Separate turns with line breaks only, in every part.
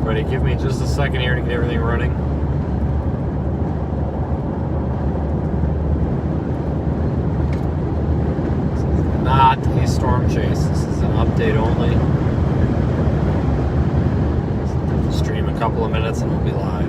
Everybody, give me just a second here to get everything running. This is not a storm chase. This is an update only. Stream a couple of minutes and we'll be live.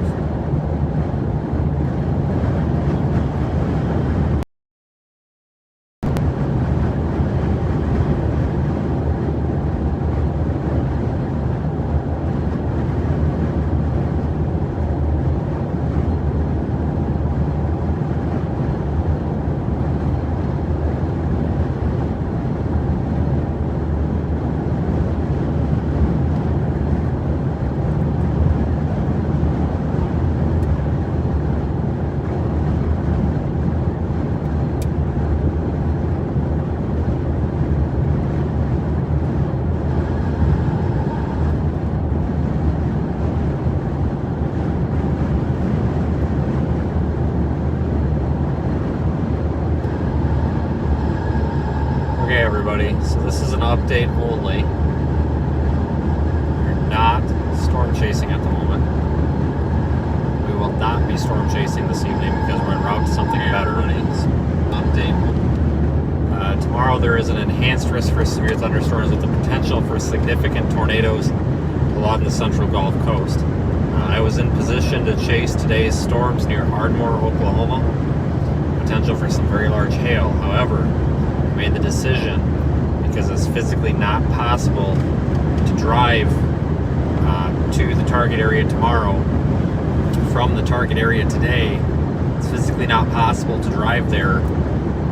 Okay, everybody, so this is an update only. We're not storm chasing at the moment. We will not be storm chasing this evening because we're en route to something better. Update. Tomorrow there is an enhanced risk for severe thunderstorms with the potential for significant tornadoes along the central Gulf Coast. I was in position to chase today's storms near Ardmore, Oklahoma. Potential for some very large hail. However, made the decision because it's physically not possible to drive to the target area tomorrow from the target area today. It's physically not possible to drive there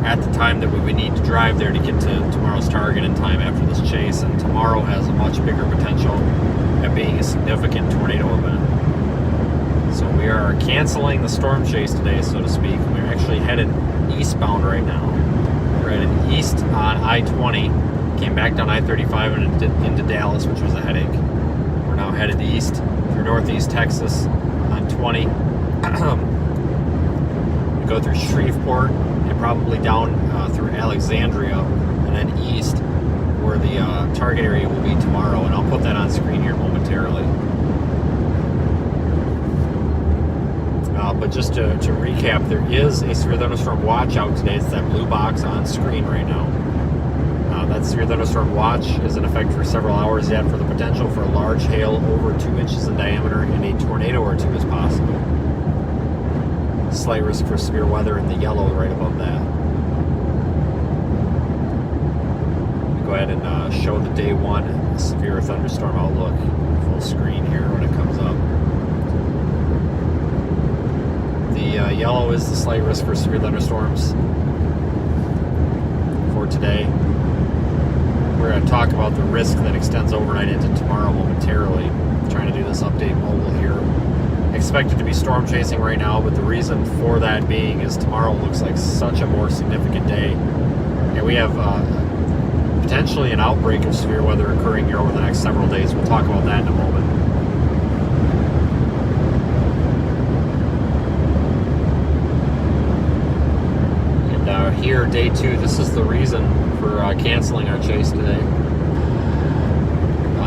at the time that we would need to drive there to get to tomorrow's target in time after this chase, and tomorrow has a much bigger potential at being a significant tornado event. So we are canceling the storm chase today, so to speak. We're actually headed eastbound right now. We're headed east on I-20, came back down I-35 and into Dallas, which was a headache. We're now headed east through northeast Texas on 20. We go through Shreveport and probably down through Alexandria and then east where the target area will be tomorrow, and I'll put that on screen here momentarily. But just to recap, there is a severe thunderstorm watch out today. It's that blue box on screen right now. That severe thunderstorm watch is in effect for several hours yet, for the potential for a large hail over 2 inches in diameter and a tornado or two is possible. Slight risk for severe weather in the yellow right above that. Go ahead and show the day one severe thunderstorm outlook full screen here when it comes up. The yellow is the slight risk for severe thunderstorms for today. We're going to talk about the risk that extends overnight into tomorrow momentarily. I'm trying to do this update mobile here. Expected to be storm chasing right now, but the reason for that being is tomorrow looks like such a more significant day. And we have potentially an outbreak of severe weather occurring here over the next several days. We'll talk about that in a moment. Here, day two, this is the reason for canceling our chase today.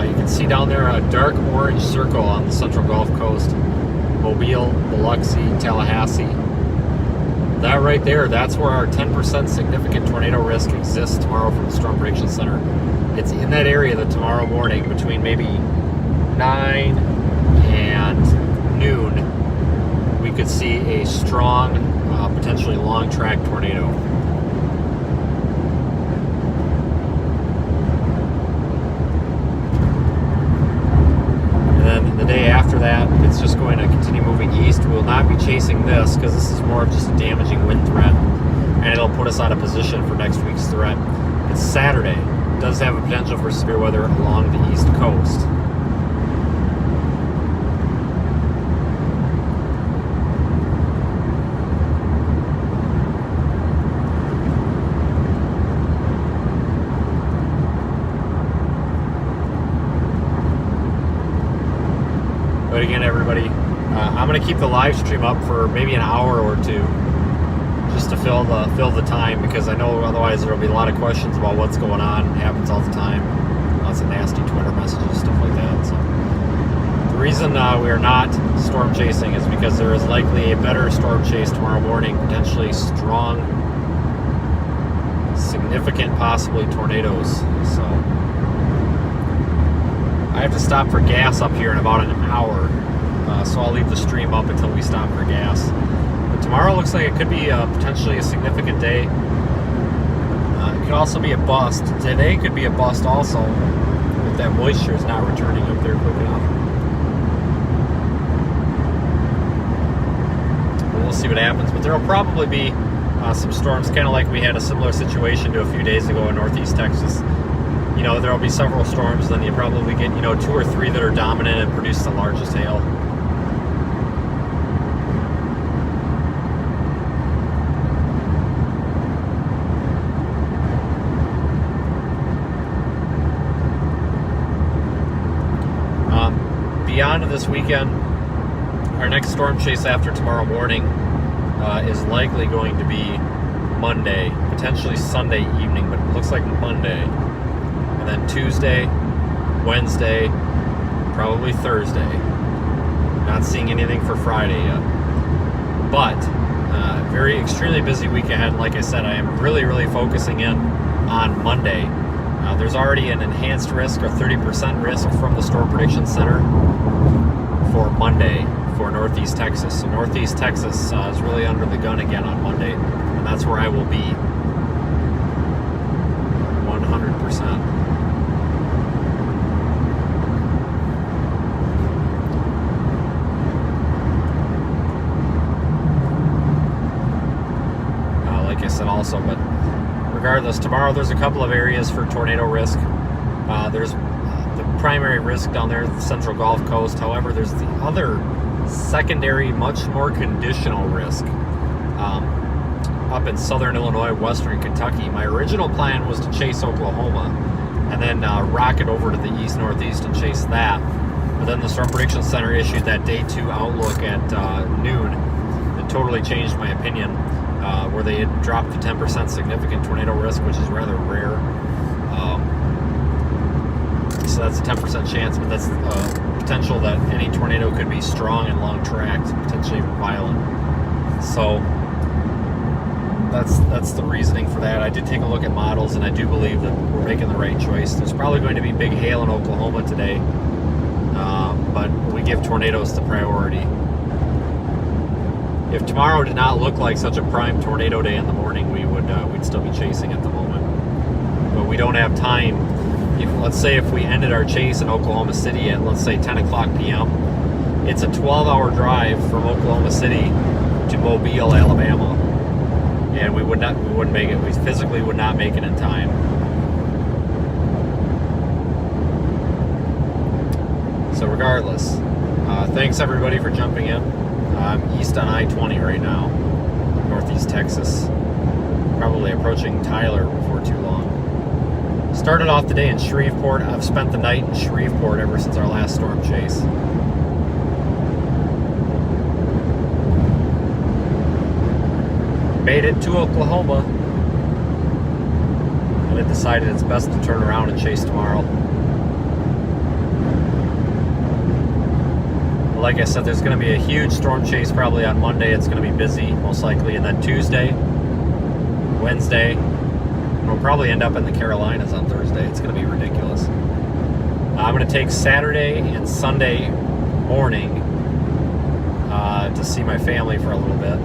You can see down there a dark orange circle on the central Gulf Coast. Mobile, Biloxi, Tallahassee. That right there, that's where our 10% significant tornado risk exists tomorrow from the Storm Prediction Center. It's in that area that tomorrow morning between maybe 9 and noon, we could see a strong, potentially long track tornado. The day after that, it's just going to continue moving east. We will not be chasing this because this is more of just a damaging wind threat, and it'll put us out of position for next week's threat. It's Saturday. It does have a potential for severe weather along the east coast. But again, everybody, I'm going to keep the live stream up for maybe an hour or two, just to fill the time, because I know otherwise there will be a lot of questions about what's going on. It happens all the time. Lots of nasty Twitter messages, stuff like that. So the reason we are not storm chasing is because there is likely a better storm chase tomorrow morning, potentially strong, significant, possibly tornadoes. So I have to stop for gas up here in about an hour, so I'll leave the stream up until we stop for gas. But tomorrow looks like it could be potentially a significant day. It could also be a bust. Today could be a bust also, if that moisture is not returning up there quick enough. We'll see what happens, but there will probably be some storms, kind of like we had a similar situation to a few days ago in northeast Texas. You know, there will be several storms, then you probably get, 2 or 3 that are dominant and produce the largest hail. Beyond this weekend, our next storm chase after tomorrow morning is likely going to be Monday, potentially Sunday evening, but it looks like Monday. And then Tuesday, Wednesday, probably Thursday. Not seeing anything for Friday yet. But very extremely busy week ahead. Like I said, I am really focusing in on Monday. There's already an enhanced risk or 30% risk from the Storm Prediction Center for Monday for Northeast Texas. So Northeast Texas is really under the gun again on Monday, and that's where I will be 100%. Like I said also, but regardless, tomorrow there's a couple of areas for tornado risk. There's the primary risk down there, the central Gulf Coast. However, there's the other secondary, much more conditional risk up in southern Illinois, western Kentucky. My original plan was to chase Oklahoma and then rocket over to the east-northeast and chase that. But then the Storm Prediction Center issued that Day 2 outlook at noon. It totally changed my opinion. Where they had dropped the 10% significant tornado risk, which is rather rare. So that's a 10% chance, but that's potential that any tornado could be strong and long-tracked, potentially even violent. So that's the reasoning for that. I did take a look at models, and I do believe that we're making the right choice. There's probably going to be big hail in Oklahoma today, but we give tornadoes the priority. If tomorrow did not look like such a prime tornado day in the morning, we'd still be chasing at the moment. But we don't have time. Let's say if we ended our chase in Oklahoma City at, let's say, 10 o'clock p.m., it's a 12-hour drive from Oklahoma City to Mobile, Alabama. And we wouldn't make it. We physically would not make it in time. So regardless, thanks everybody for jumping in. I'm east on I-20 right now, northeast Texas. Probably approaching Tyler before too long. Started off the day in Shreveport. I've spent the night in Shreveport ever since our last storm chase. Made it to Oklahoma, and I decided it's best to turn around and chase tomorrow. Like I said, there's going to be a huge storm chase probably on Monday. It's going to be busy, most likely. And then Tuesday, Wednesday, we'll probably end up in the Carolinas on Thursday. It's going to be ridiculous. I'm going to take Saturday and Sunday morning to see my family for a little bit.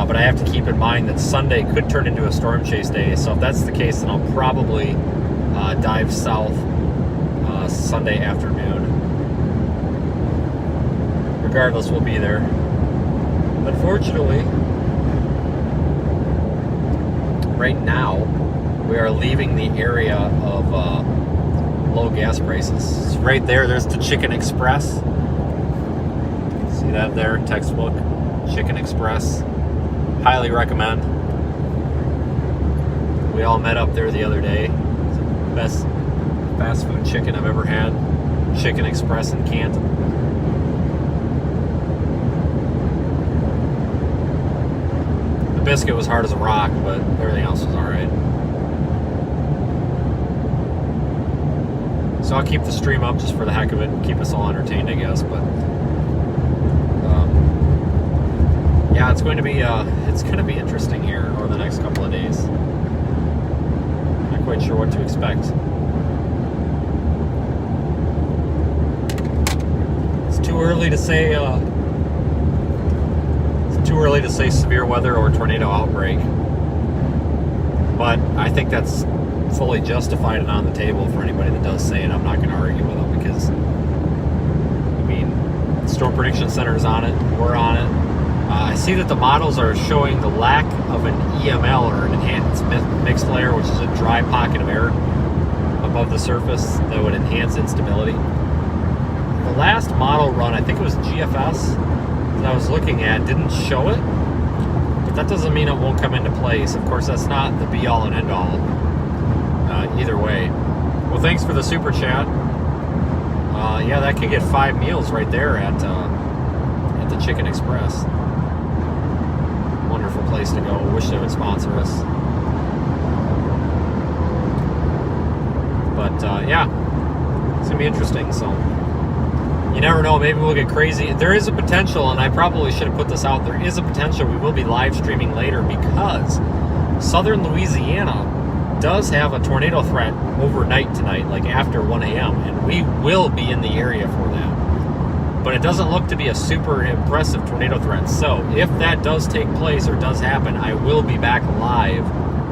But I have to keep in mind that Sunday could turn into a storm chase day. So if that's the case, then I'll probably dive south Sunday afternoon. Regardless, we'll be there. Unfortunately, right now, we are leaving the area of low gas prices. Right there, there's the Chicken Express. See that there? Textbook. Chicken Express. Highly recommend. We all met up there the other day. It's the best fast food chicken I've ever had. Chicken Express in Canton. The biscuit was hard as a rock, but everything else was alright. So I'll keep the stream up just for the heck of it and keep us all entertained, I guess. But yeah, it's going to be interesting here over the next couple of days. Not quite sure what to expect. It's too early to say. It's too early to say severe weather or tornado outbreak. But I think that's fully justified and on the table for anybody that does say it. I'm not going to argue with them because, I mean, the Storm Prediction Center is on it. We're on it. I see that the models are showing the lack of an EML, or an enhanced mixed layer, which is a dry pocket of air above the surface that would enhance instability. The last model run, I think it was GFS that I was looking at, didn't show it. But that doesn't mean it won't come into place. Of course, that's not the be-all and end-all. Either way. Well, thanks for the super chat. Yeah, that could get 5 meals right there at the Chicken Express. Wonderful place to go. Wish they would sponsor us. But yeah, it's gonna be interesting. So you never know. Maybe we'll get crazy. There is a potential, and I probably should have put this out. There is a potential we will be live streaming later because southern Louisiana does have a tornado threat overnight tonight, like after 1 a.m., and we will be in the area for that. But it doesn't look to be a super impressive tornado threat. So if that does take place or does happen, I will be back live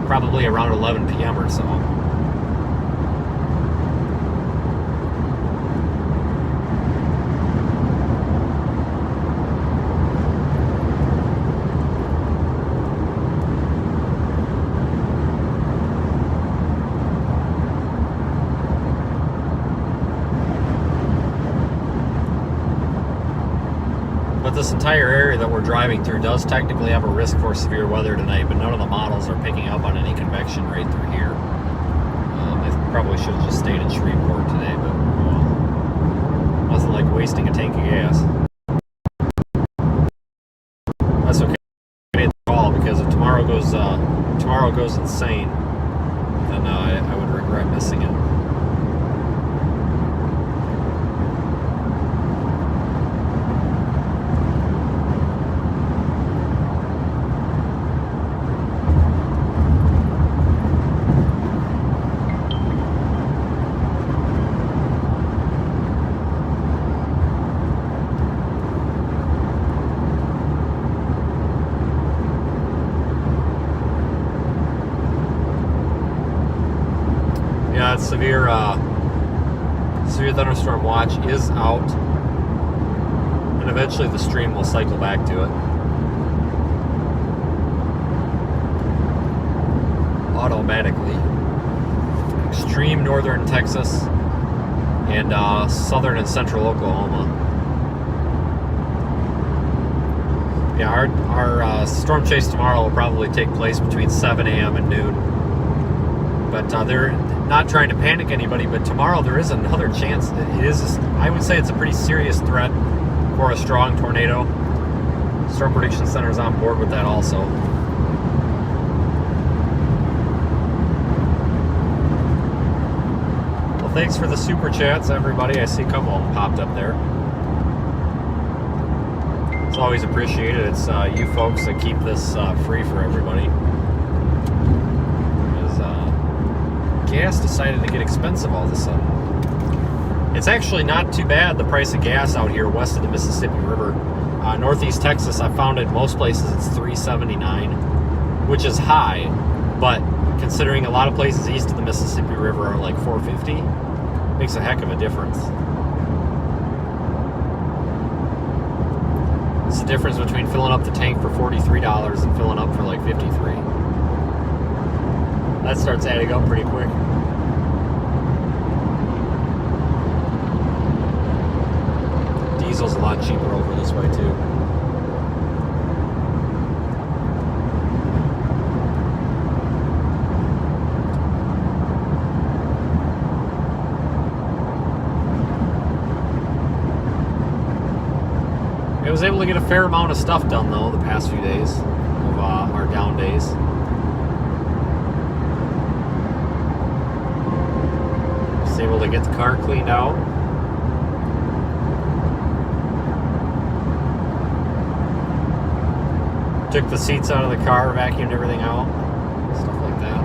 probably around 11 p.m. or so. This entire area that we're driving through does technically have a risk for severe weather tonight, but none of the models are picking up on any convection right through here. I probably should have just stayed in Shreveport today, but well, nothing like wasting a tank of gas. That's okay. I made the call because if tomorrow goes insane, then I would regret missing it. Severe thunderstorm watch is out, and eventually the stream will cycle back to it automatically. Extreme northern Texas and southern and central Oklahoma. Yeah, our storm chase tomorrow will probably take place between 7 a.m. and noon. But they're not trying to panic anybody, but tomorrow there is another chance. I would say it's a pretty serious threat for a strong tornado. Storm Prediction Center is on board with that also. Well, thanks for the super chats, everybody. I see a couple of them popped up there. It's always appreciated. It's you folks that keep this free for everybody. Gas decided to get expensive all of a sudden. It's actually not too bad, the price of gas out here west of the Mississippi River. Northeast Texas, I found in most places it's $3.79, which is high, but considering a lot of places east of the Mississippi River are like $4.50, makes a heck of a difference. It's the difference between filling up the tank for $43 and filling up for like $53. That starts adding up pretty quick. Diesel's a lot cheaper over this way too. I was able to get a fair amount of stuff done though the past few days of our down days. Able able to get the car cleaned out. Took the seats out of the car, vacuumed everything out, stuff like that.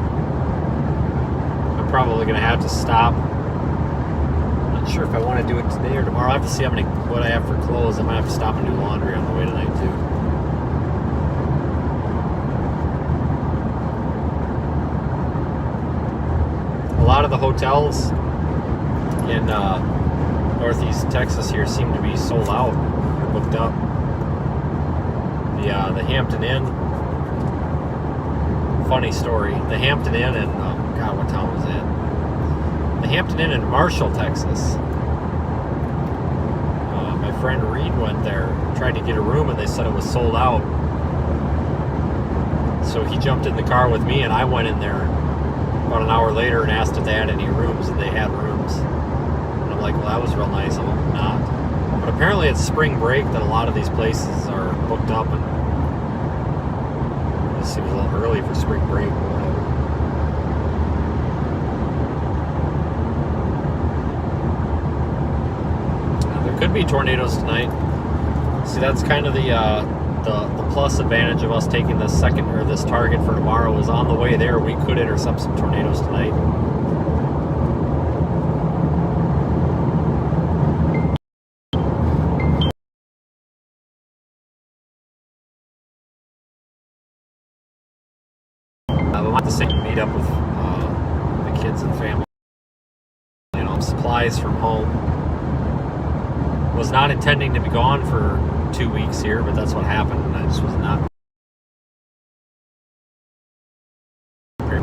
I'm probably going to have to stop. Not sure if I want to do it today or tomorrow. I have to see what I have for clothes. I might have to stop and do laundry on the way tonight too. A lot of the hotels in northeast Texas here seem to be sold out. They're booked up. The Hampton Inn. Funny story. The Hampton Inn in God, what town was it? The Hampton Inn in Marshall, Texas. My friend Reed went there, tried to get a room, and they said it was sold out. So he jumped in the car with me, and I went in there about an hour later and asked if they had any rooms, and they had rooms. And I'm like, well, that was real nice. I'm like, not. But apparently it's spring break that a lot of these places are booked up, and it seems a little early for spring break or whatever. There could be tornadoes tonight. See, that's kind of the plus advantage of us taking this this target for tomorrow is on the way there we could intercept some tornadoes tonight. I want to say meet up with the kids and family. You know, supplies from home. Was not intending to be gone for 2 weeks here, but that's what happened, and I just was not prepared.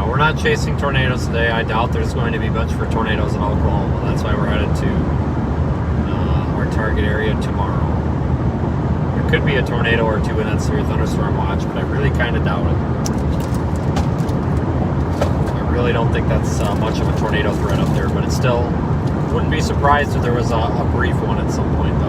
We're not chasing tornadoes today. I doubt there's going to be much for tornadoes in Oklahoma. That's why we're headed to our target area tomorrow. There could be a tornado or two in that severe thunderstorm watch, but I really kind of doubt it. I really don't think that's much of a tornado threat up there, but it still wouldn't be surprised if there was a brief one at some point, though.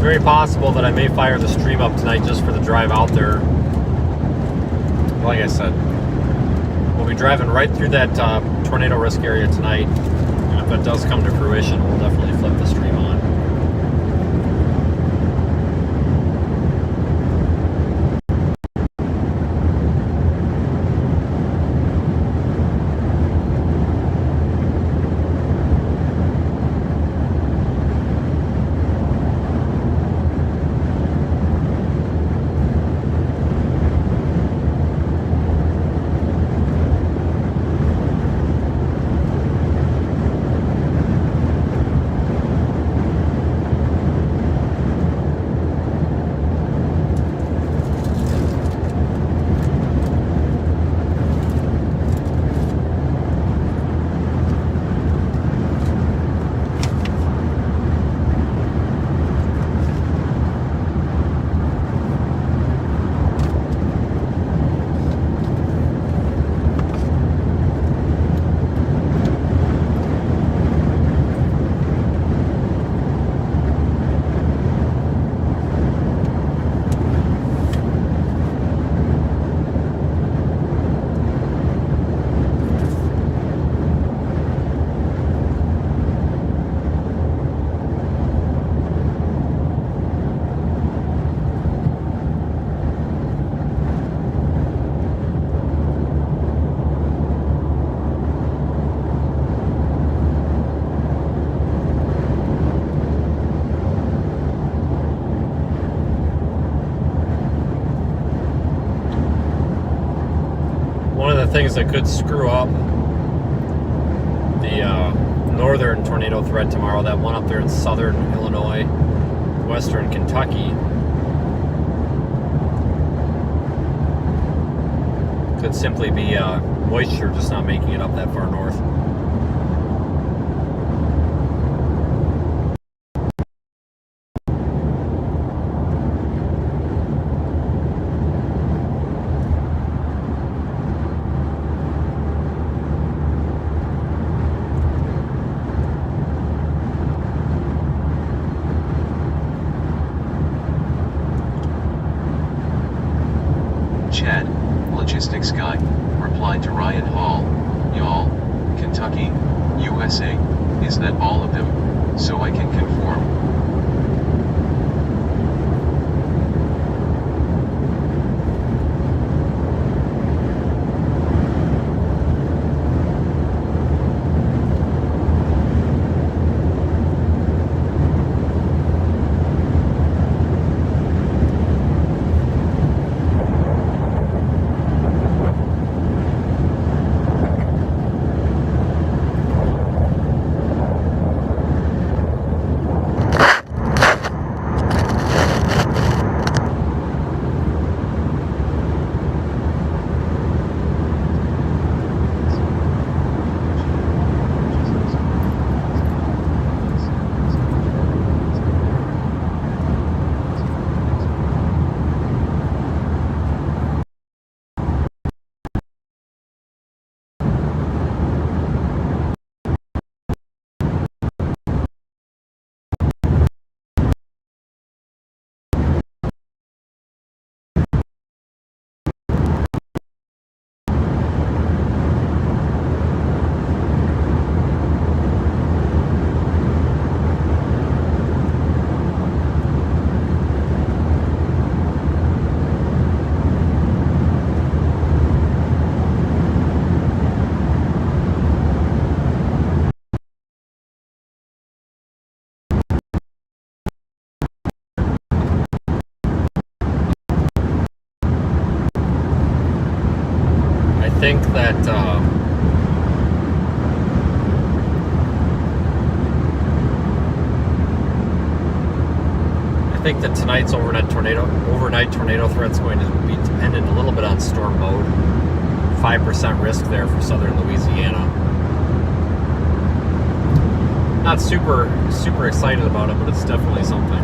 Very possible that I may fire the stream up tonight just for the drive out there. Like I said, we'll be driving right through that tornado risk area tonight, and if it does come to fruition, we'll definitely flip the stream on. things that could screw up the northern tornado threat tomorrow, that one up there in southern Illinois, western Kentucky, could simply be moisture just not making it up that far north.
Chad, logistics guy, replied to Ryan Hall, y'all, Kentucky, USA, is that all of them, so I can conform?
I think that tonight's overnight tornado threat is going to be dependent a little bit on storm mode. 5% risk there for southern Louisiana. Not super excited about it, but it's definitely something.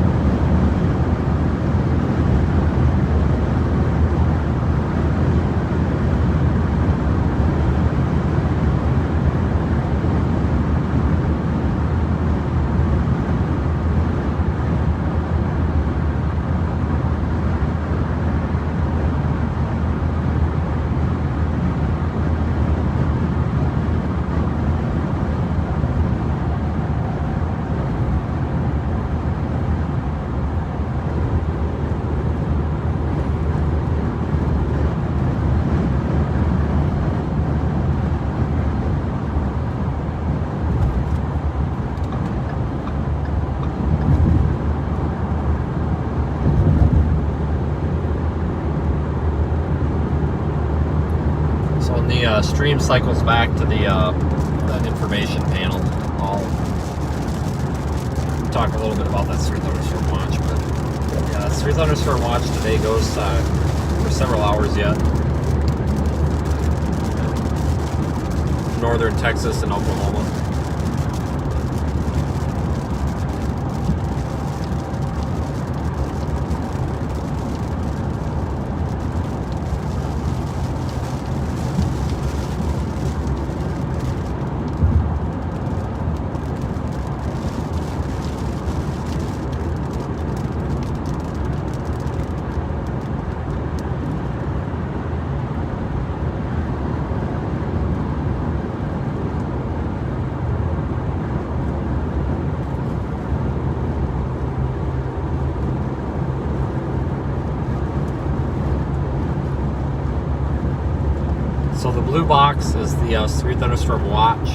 The stream cycles back to the information panel. I'll talk a little bit about that 3 thunderstorm watch, but yeah, this 3 thunderstorm watch today goes for several hours yet. Northern Texas and Oklahoma. So the blue box is the 3 thunderstorm watch.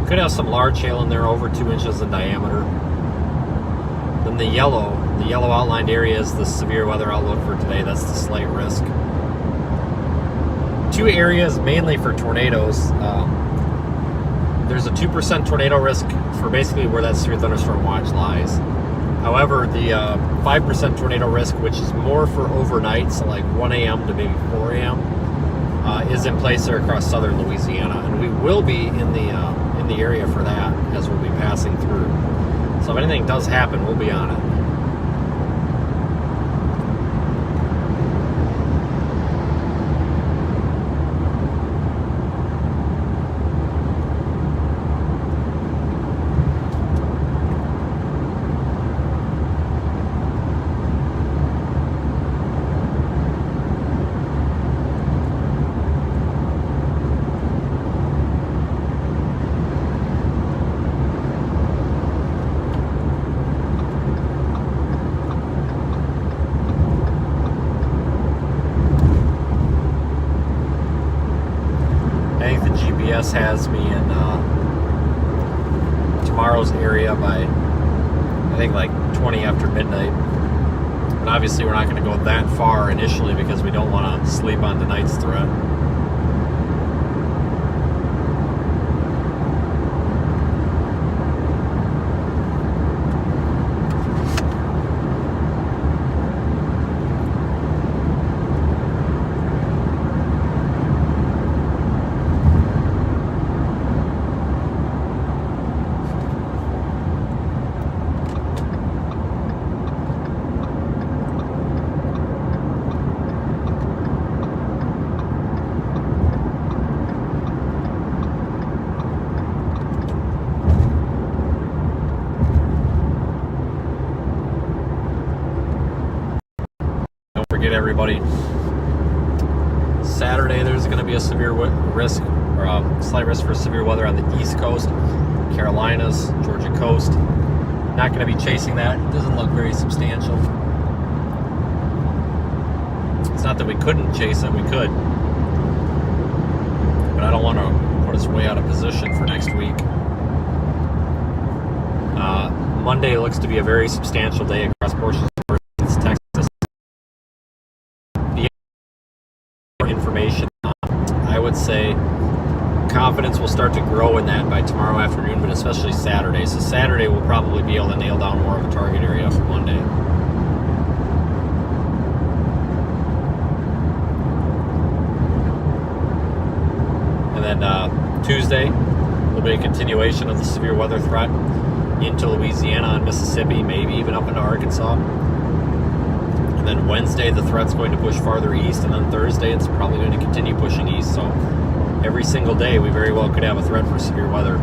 Could have some large hail in there, over 2 inches in diameter. Then the yellow outlined area is the severe weather outlook for today. That's the slight risk. two areas mainly for tornadoes. There's a 2% tornado risk for basically where that severe thunderstorm watch lies. However, the 5% tornado risk, which is more for overnight, so like 1 a.m. to maybe 4 a.m., is in place there across southern Louisiana, and we will be in the area for that as we'll be passing through. So if anything does happen, we'll be on it. GPS has me in tomorrow's area by, I think, like 20 after midnight. But obviously we're not going to go that far initially because we don't want to sleep on tonight's threat. Everybody, Saturday there's going to be a severe risk, or a slight risk for severe weather on the East Coast, Carolinas, Georgia coast. Not going to be chasing that. It doesn't look very substantial. It's not that we couldn't chase it, we could, but I don't want to put us way out of position for next week. Monday looks to be a very substantial day across portions of Texas. Information, I would say confidence will start to grow in that by tomorrow afternoon, but especially Saturday. So Saturday we'll probably be able to nail down more of a target area for Monday. And then Tuesday will be a continuation of the severe weather threat into Louisiana and Mississippi, maybe even up into Arkansas. And then Wednesday, the threat's going to push farther east, and then Thursday, it's probably going to continue pushing east. So every single day, we very well could have a threat for severe weather.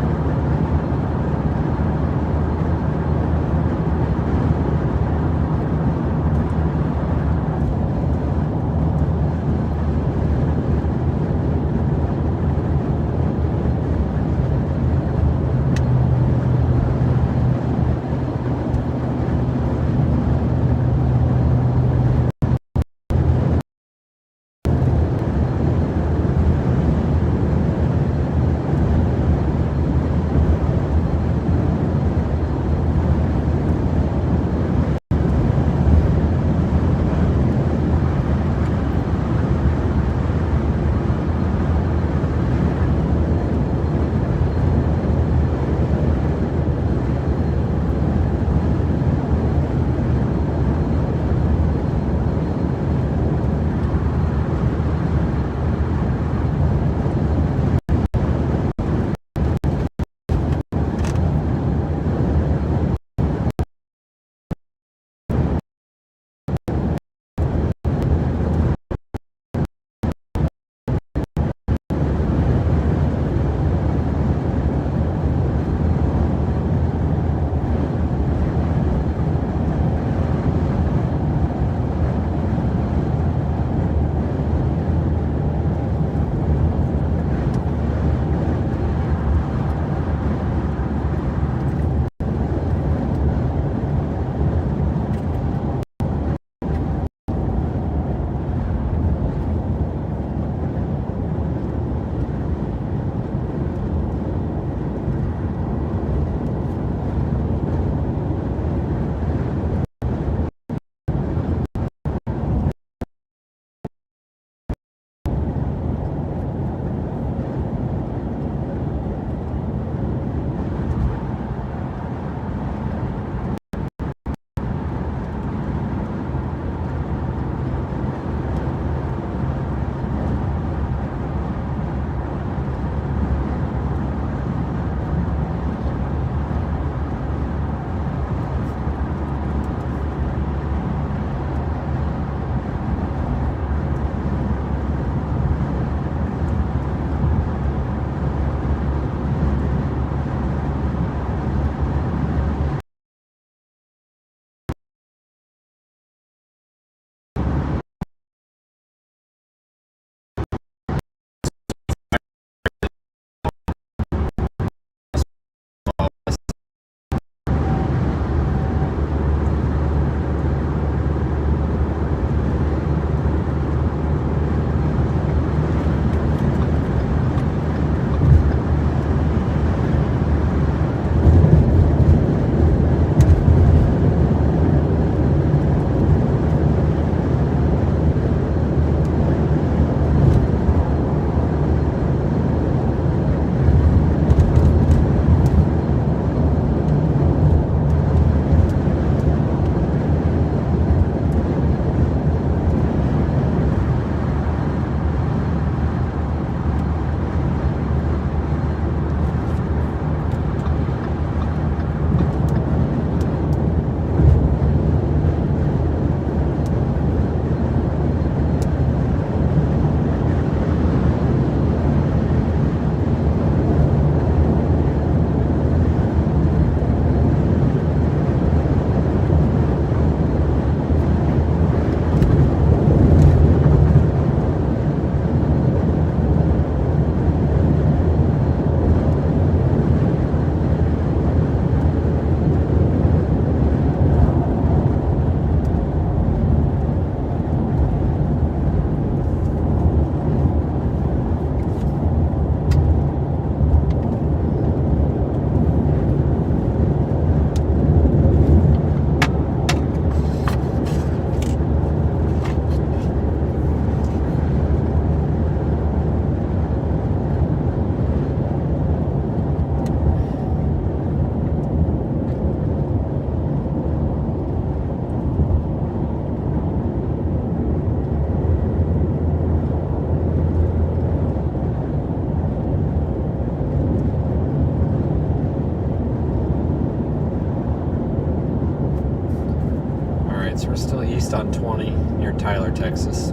Alright, so we're still east on 20 near Tyler, Texas. I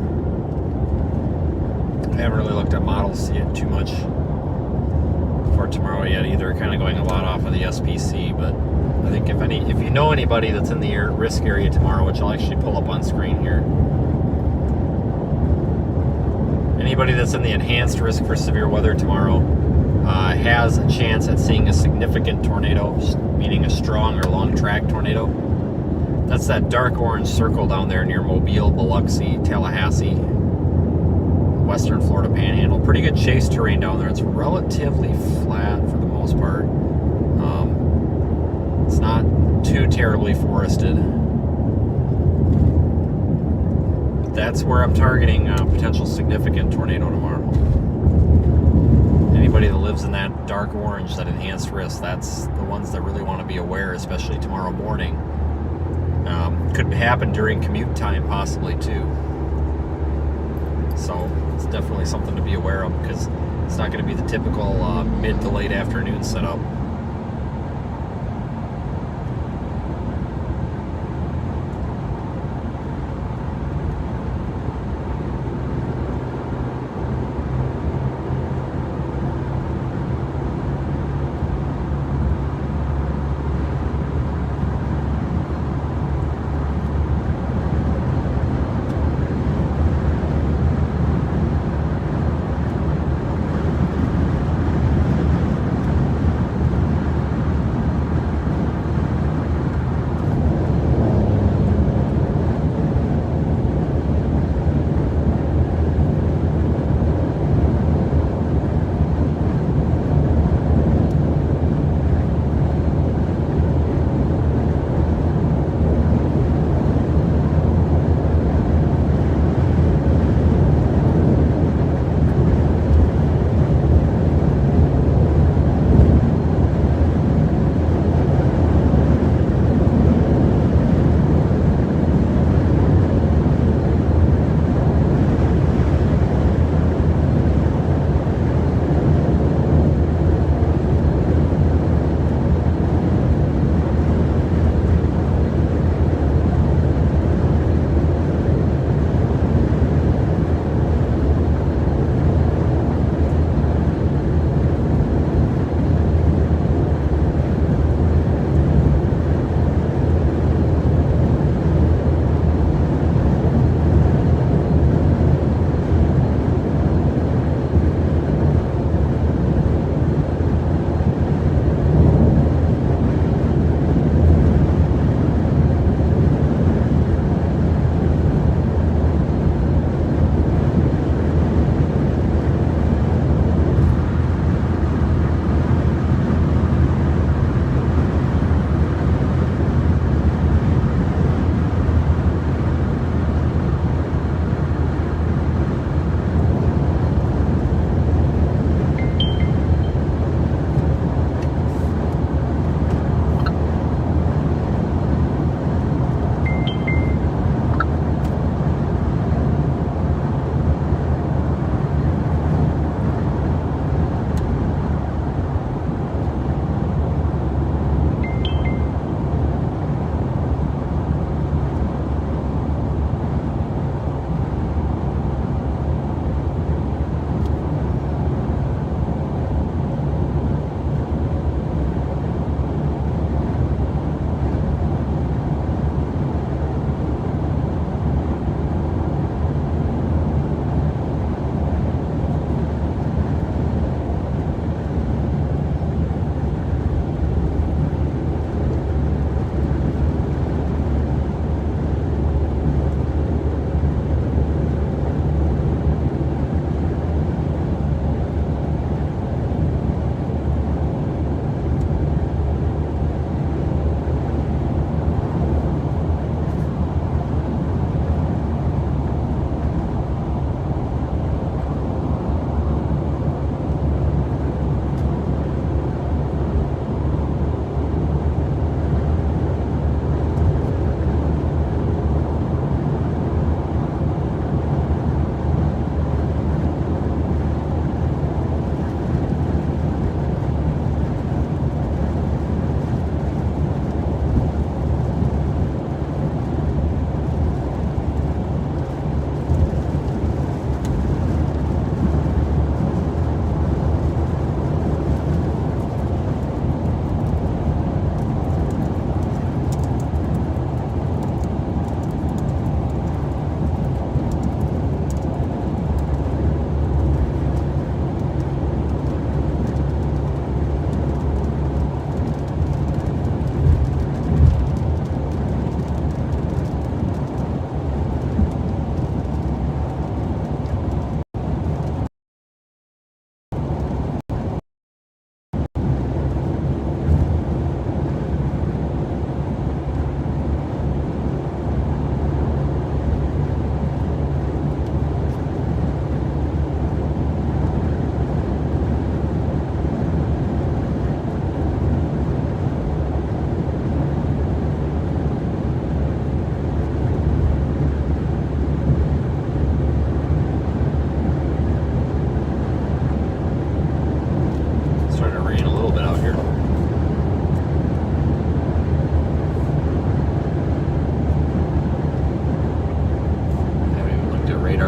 haven't really looked at models yet too much for tomorrow yet either. Kind of going a lot off of the SPC, but I think if you know anybody that's in the risk area tomorrow, which I'll actually pull up on screen here. Anybody that's in the enhanced risk for severe weather tomorrow has a chance at seeing a significant tornado, meaning a strong or long track tornado. That's that dark orange circle down there near Mobile, Biloxi, Tallahassee, Western Florida Panhandle. Pretty good chase terrain down there. It's relatively flat for the most part. It's not too terribly forested. But that's where I'm targeting a potential significant tornado tomorrow. Anybody that lives in that dark orange, that enhanced risk, that's the ones that really want to be aware, especially tomorrow morning. Could happen during commute time possibly too. So it's definitely something to be aware of, because it's not going to be the typical mid to late afternoon setup.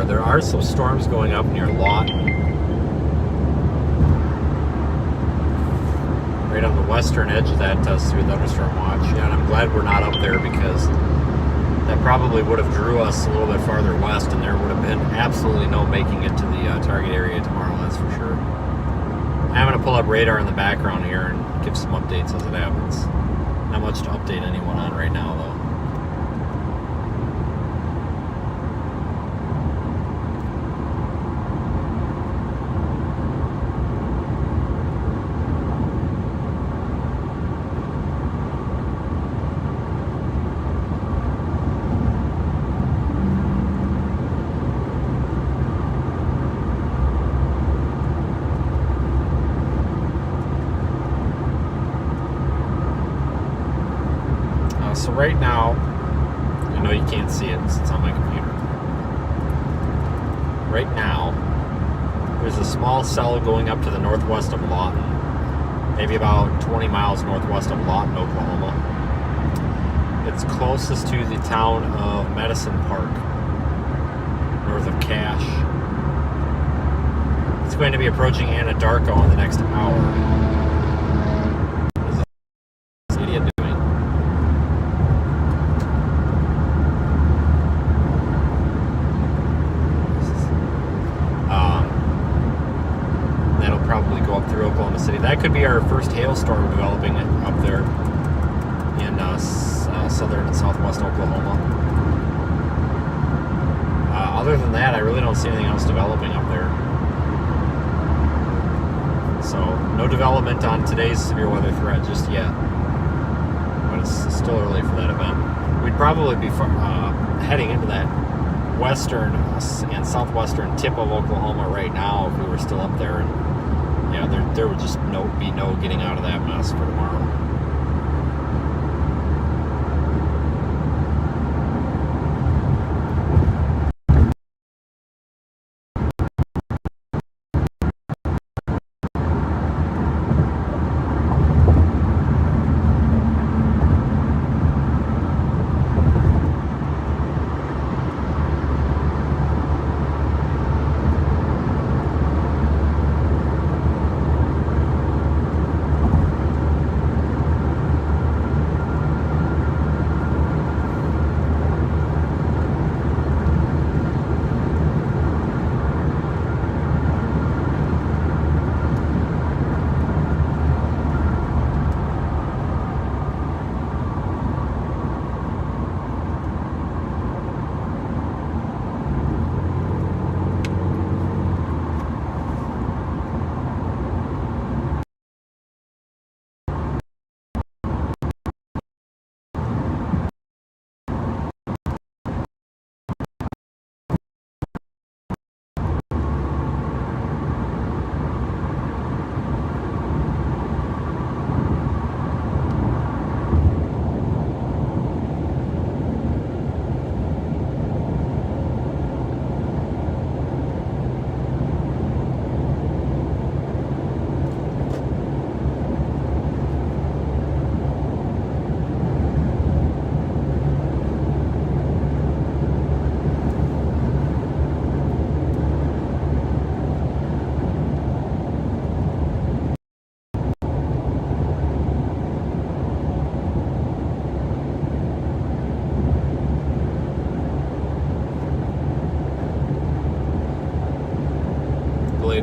there are some storms going up near Lawton. Right on the western edge of that severe thunderstorm watch. Yeah, and I'm glad we're not up there because that probably would have drew us a little bit farther west, and there would have been absolutely no making it to the target area tomorrow, that's for sure. I'm going to pull up radar in the background here and give some updates as it happens. Not much to update anyone on right now, though. So right now, I know you can't see it because it's on my computer. Right now, there's a small cell going up to the northwest of Lawton, maybe about 20 miles northwest of Lawton, Oklahoma. It's closest to the town of Medicine Park, north of Cache. It's going to be approaching Anadarko in the next hour. Probably go up through Oklahoma City. That could be our first hailstorm developing up there in southern and southwest Oklahoma. Other than that, I really don't see anything else developing up there. So, no development on today's severe weather threat just yet. But it's still early for that event. We'd probably be heading into that western and southwestern tip of Oklahoma right now if we were still up there. And yeah, there would just be no getting out of that mess for tomorrow.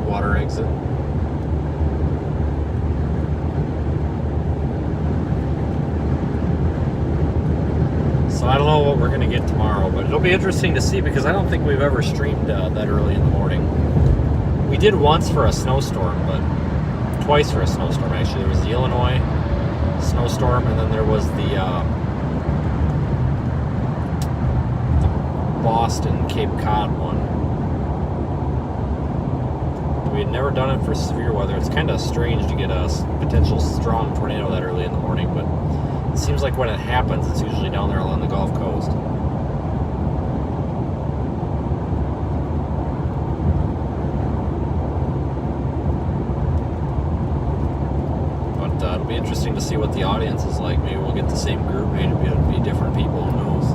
Water exit. So I don't know what we're going to get tomorrow, but it'll be interesting to see because I don't think we've ever streamed that early in the morning. We did once for a snowstorm, but twice for a snowstorm actually. There was the Illinois snowstorm, and then there was the Boston Cape Cod one. We had never done it for severe weather. It's kind of strange to get a potential strong tornado that early in the morning, but it seems like when it happens, it's usually down there along the Gulf Coast. But it'll be interesting to see what the audience is like. Maybe we'll get the same group, maybe it'll be different people, who knows.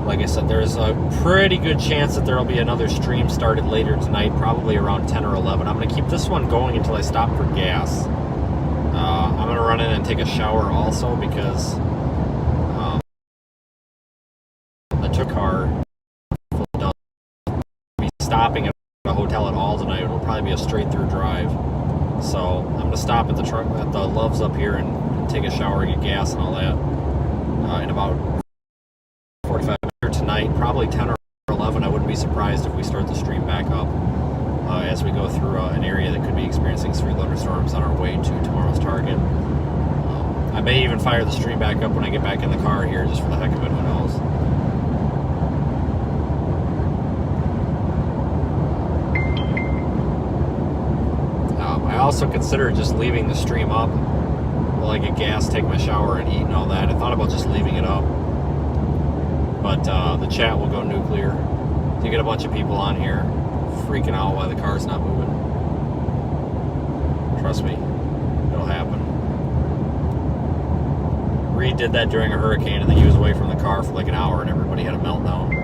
Like I I said, there's a pretty good chance that there will be another stream started later tonight, probably around 10 or 11. I'm going to keep this one going until I stop for gas. I'm going to run in and take a shower also because the took car will be stopping at a hotel at all tonight. It'll probably be a straight through drive. So I'm going to stop at the truck at the Loves up here and take a shower, get gas and all that in about 45 minutes tonight, probably 10 or 11. I wouldn't be surprised if we start the stream back up as we go through an area that could be experiencing severe thunderstorms on our way to tomorrow's target. I may even fire the stream back up when I get back in the car here, just for the heck of it, who knows. I also considered just leaving the stream up while I get gas, take my shower, and eat and all that. I thought about just leaving it up, but the chat will go nuclear. You get a bunch of people on here freaking out why the car's not moving. Trust me, it'll happen. Reed did that during a hurricane. I think he was away from the car for like an hour and everybody had a meltdown.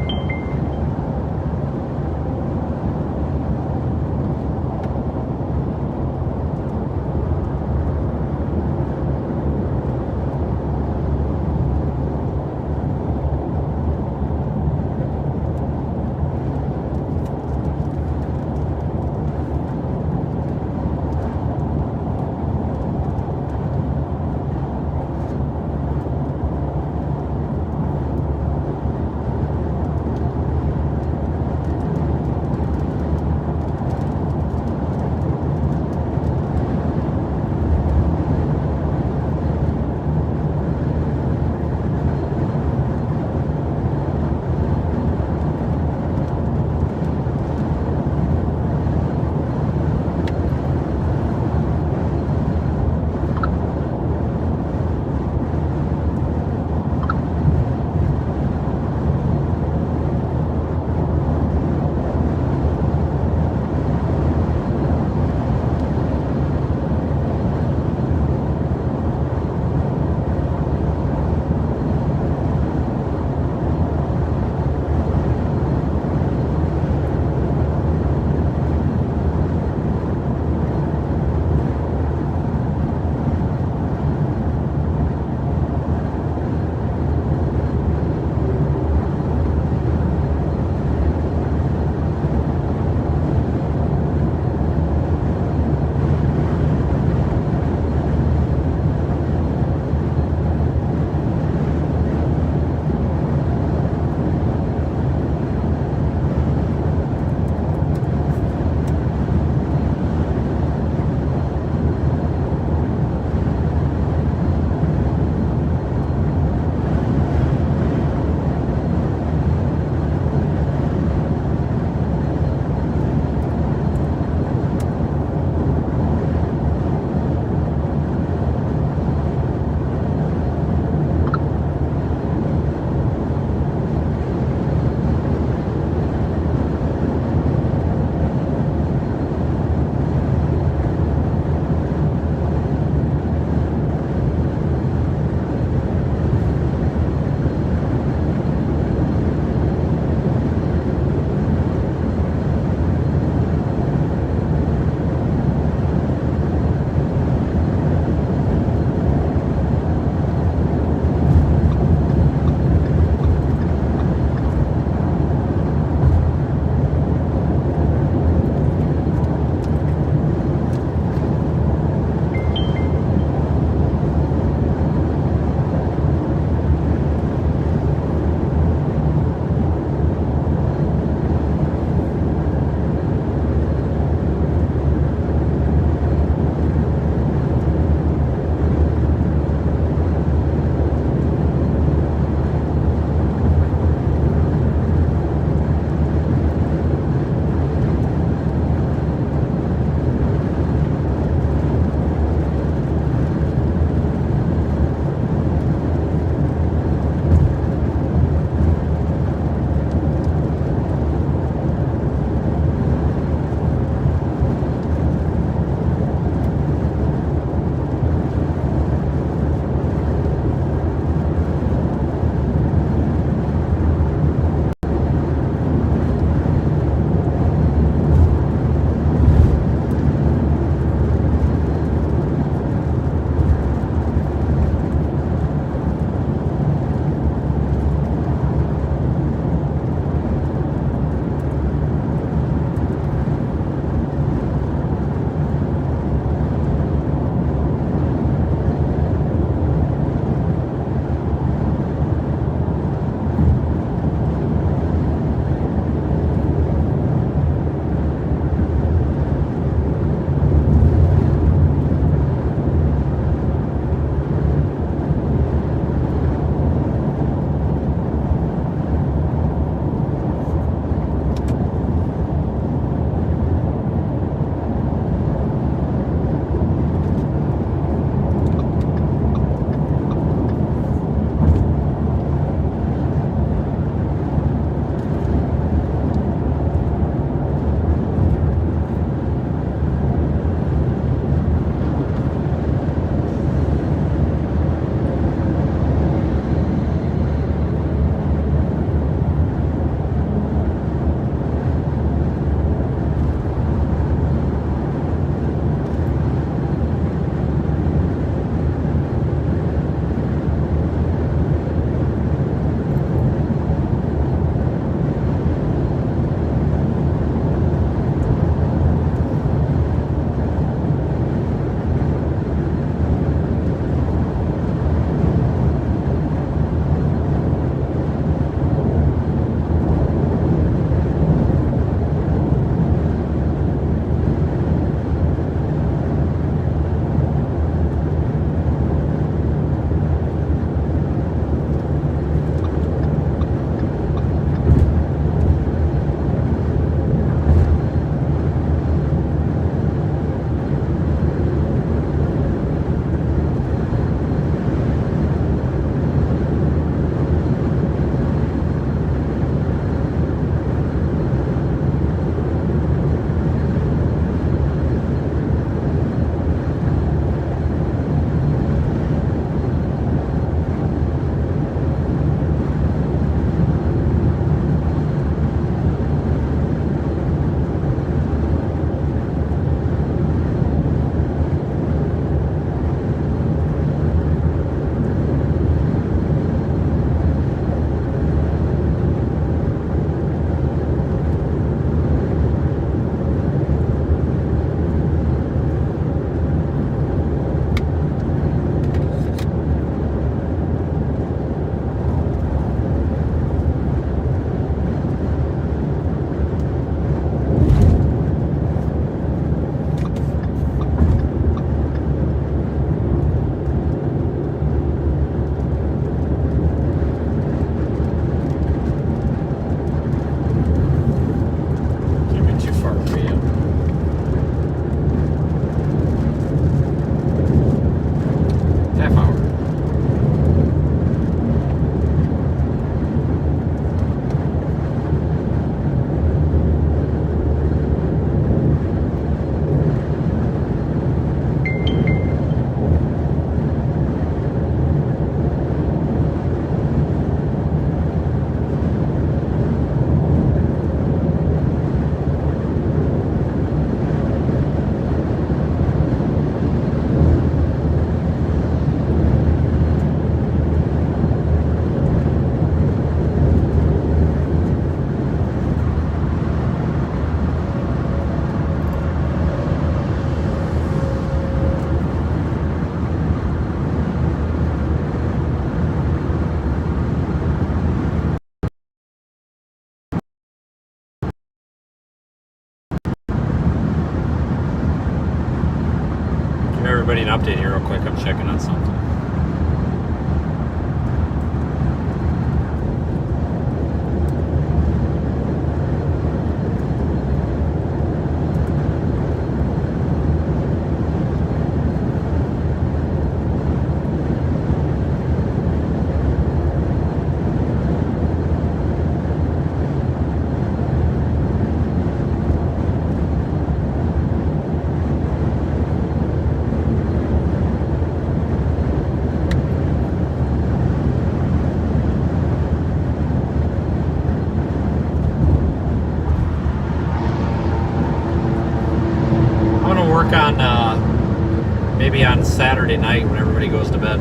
everybody an update here real quick. I'm checking on something. Maybe on Saturday night when everybody goes to bed,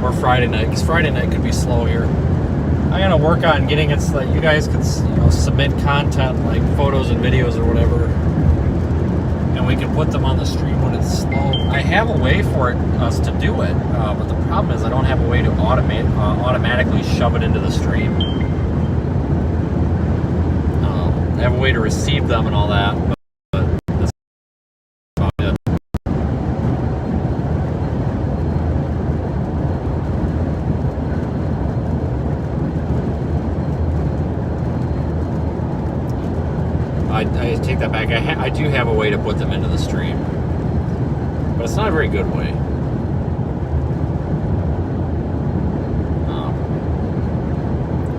or Friday night, because Friday night could be slow here. I'm gonna work on getting it so that you guys can, submit content like photos and videos or whatever, and we can put them on the stream when it's slow. I have a way for us to do it, but the problem is I don't have a way to automatically shove it into the stream. I have a way to receive them and all that. I take that back. I do have a way to put them into the stream, but it's not a very good way.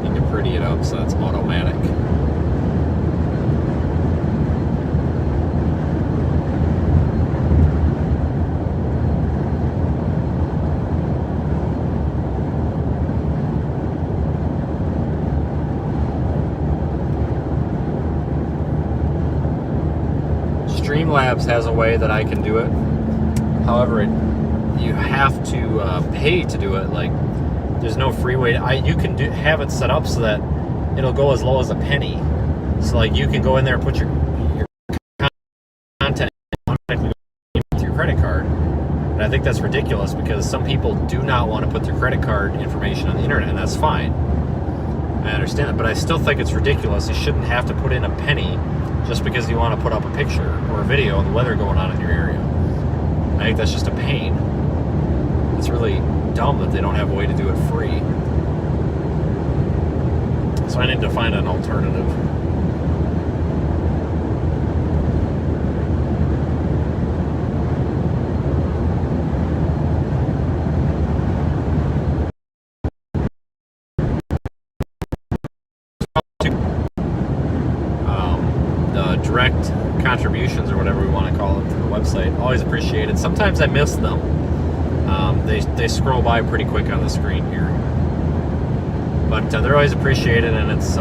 Need to pretty it up so it's automatic. Streamlabs has a way that I can do it. However, you have to pay to do it. Like, there's no free way. You can have it set up so that it'll go as low as a penny. So, like, you can go in there and put your content with your credit card. And I think that's ridiculous because some people do not want to put their credit card information on the internet, and that's fine. I understand it, but I still think it's ridiculous. You shouldn't have to put in a penny just because you want to put up a picture or a video of the weather going on in your area. I think that's just a pain. It's really dumb that they don't have a way to do it free. So I need to find an alternative. Direct contributions or whatever we want to call it to the website, always appreciated. Sometimes I miss them. They scroll by pretty quick on the screen here, but they're always appreciated, and it's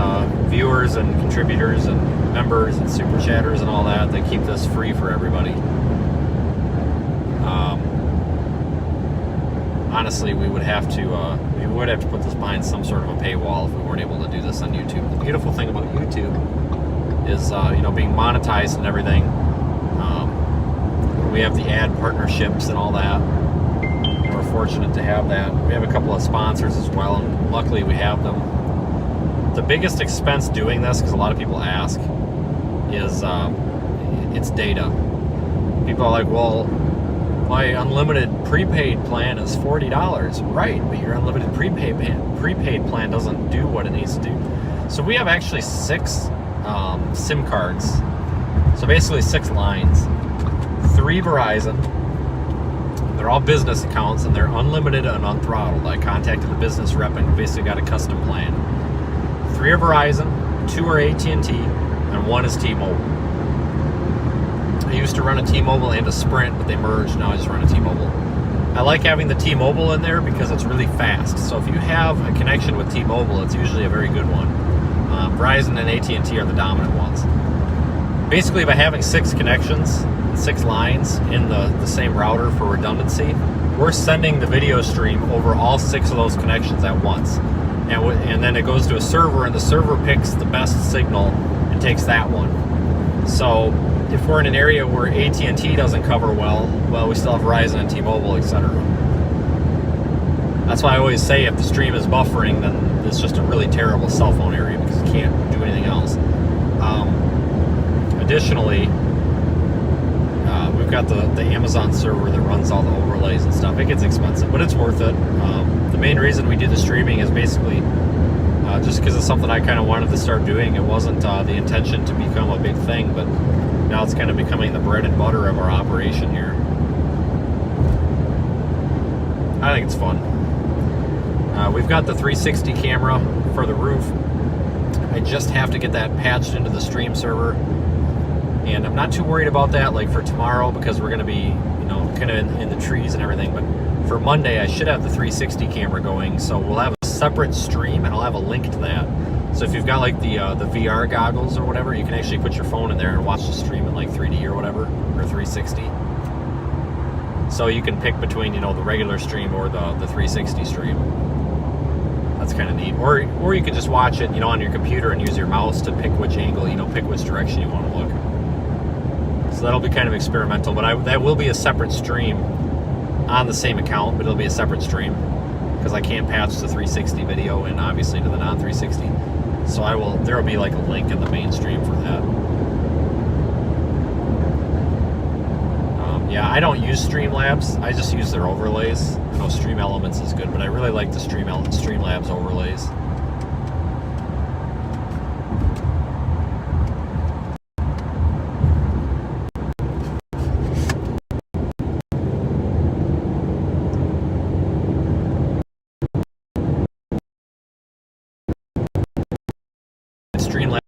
viewers and contributors and members and super chatters and all that. They keep this free for everybody. Honestly, we would have to put this behind some sort of a paywall if we weren't able to do this on YouTube. The beautiful thing about YouTube is being monetized and everything. We have the ad partnerships and all that, and we're fortunate to have that. We have a couple of sponsors as well, and luckily we have them. The biggest expense doing this, because a lot of people ask, is it's data. People are like, well, my unlimited prepaid plan is $40. Right, but your unlimited prepaid plan doesn't do what it needs to do. So we have actually 6 SIM cards. So basically 6 lines. 3 Verizon. They're all business accounts, and they're unlimited and unthrottled. I contacted the business rep and basically got a custom plan. 3 are Verizon, 2 are AT&T, and 1 is T-Mobile. I used to run a T-Mobile and a Sprint, but they merged. Now I just run a T-Mobile. I like having the T-Mobile in there because it's really fast. So if you have a connection with T-Mobile, it's usually a very good one. Verizon and AT&T are the dominant ones. Basically, by having 6 connections, 6 lines in the same router for redundancy, we're sending the video stream over all 6 of those connections at once. And then it goes to a server, and the server picks the best signal and takes that one. So if we're in an area where AT&T doesn't cover well, we still have Verizon and T-Mobile, etc. That's why I always say if the stream is buffering, then it's just a really terrible cell phone area because you can't do anything else. Additionally, we've got the Amazon server that runs all the overlays and stuff. It gets expensive, but it's worth it. The main reason we do the streaming is basically just because it's something I kind of wanted to start doing. It wasn't the intention to become a big thing, but now it's kind of becoming the bread and butter of our operation here. I think it's fun. We've got the 360 camera for the roof. I just have to get that patched into the stream server, and I'm not too worried about that like for tomorrow, because we're going to be, you know, kind of in the trees and everything. But for Monday I should have the 360 camera going, so we'll have a separate stream and I'll have a link to that. So if you've got like the VR goggles or whatever, you can actually put your phone in there and watch the stream in like 3D or whatever, or 360. So you can pick between, you know, the regular stream or the 360 stream. That's kind of neat. Or you could just watch it, you know, on your computer and use your mouse to pick which angle, you know, pick which direction you want to look. So that'll be kind of experimental, but that will be a separate stream on the same account, but it'll be a separate stream because I can't patch the 360 video in obviously to the non-360. So there will be like a link in the main stream for that. Yeah, I don't use Streamlabs. I just use their overlays. I know Stream Elements is good, but I really like the Streamlabs overlays. Streamlabs.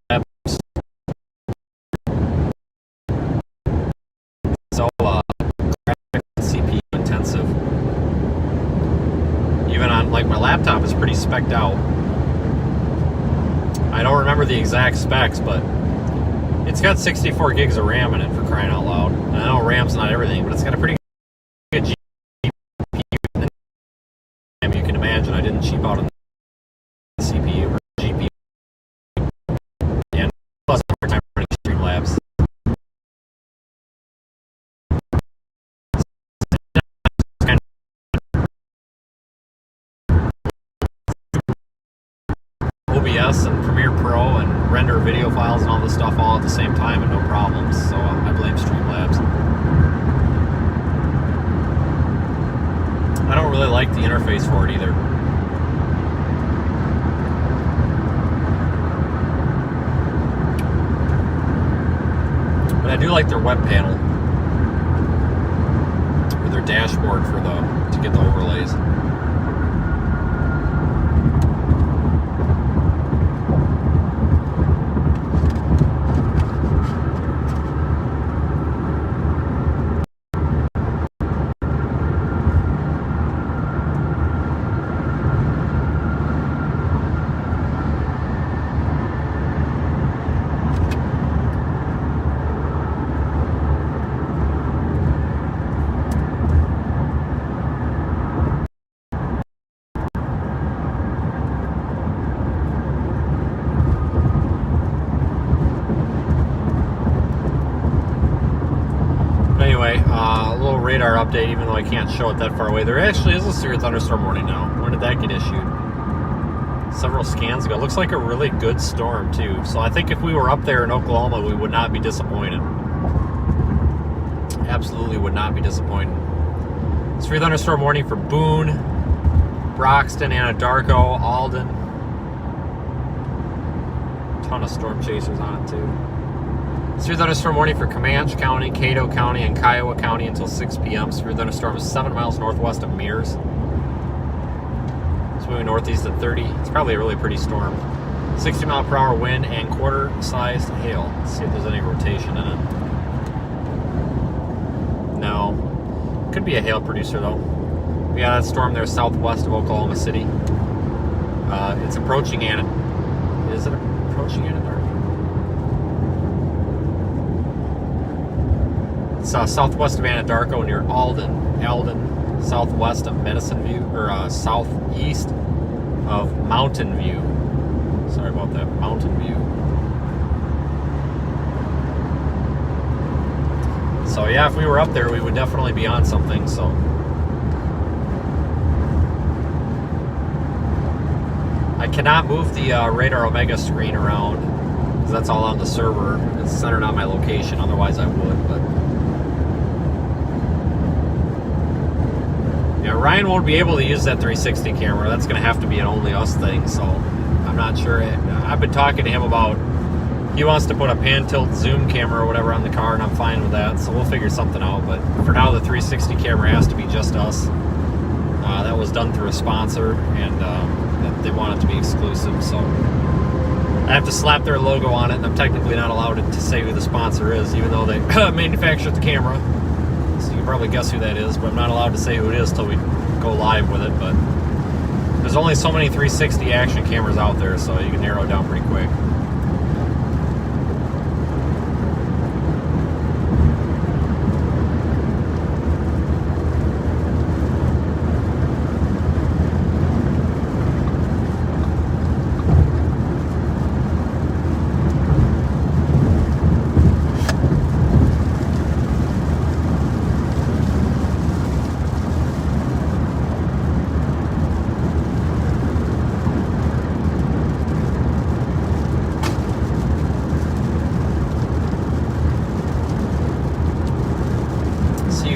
So CPU intensive. Even on, like, my laptop is pretty spec'd out. I don't remember the exact specs, but it's got 64 gigs of RAM in it, for crying out loud. And I know RAM's not everything, but it's got a pretty good GPU. You can imagine I didn't cheap out on the CPU or GPU. And plus more time running Streamlabs. OBS and Premiere Pro and render video files and all this stuff all at the same time and no problems, so I blame Streamlabs. I don't really like the interface for it either. But I do like their web panel, or their dashboard to get the overlays. A little radar update, even though I can't show it that far away. There actually is a severe thunderstorm warning now. When did that get issued? Several scans ago. Looks like a really good storm, too. So I think if we were up there in Oklahoma, we would not be disappointed. Absolutely would not be disappointed. Severe thunderstorm warning for Boone, Broxton, Anadarko, Alden. Ton of storm chasers on it, too. Severe thunderstorm warning for Comanche County, Cato County, and Kiowa County until 6 p.m. Severe thunderstorm is 7 miles northwest of Mears. It's moving northeast at 30. It's probably a really pretty storm. 60 mile per hour wind and quarter-sized hail. Let's see if there's any rotation in it. No. Could be a hail producer, though. We got that storm there southwest of Oklahoma City. It's approaching Is it approaching Anadarko? It's southwest of Anadarko near Alden, southwest of Medicine View, or southeast of Mountain View. Sorry about that, Mountain View. So yeah, if we were up there, we would definitely be on something, so. I cannot move the Radar Omega screen around, because that's all on the server. It's centered on my location, otherwise I would, but Yeah, Ryan won't be able to use that 360 camera. That's going to have to be an only us thing, so I'm not sure. I've been talking to him about, he wants to put a pan tilt zoom camera or whatever on the car, and I'm fine with that, so we'll figure something out. But for now, the 360 camera has to be just us. That was done through a sponsor, and they want it to be exclusive, so I have to slap their logo on it, and I'm technically not allowed to say who the sponsor is, even though they manufactured the camera. So you can probably guess who that is, but I'm not allowed to say who it is till we go live with it. But there's only so many 360 action cameras out there, so you can narrow it down pretty quick.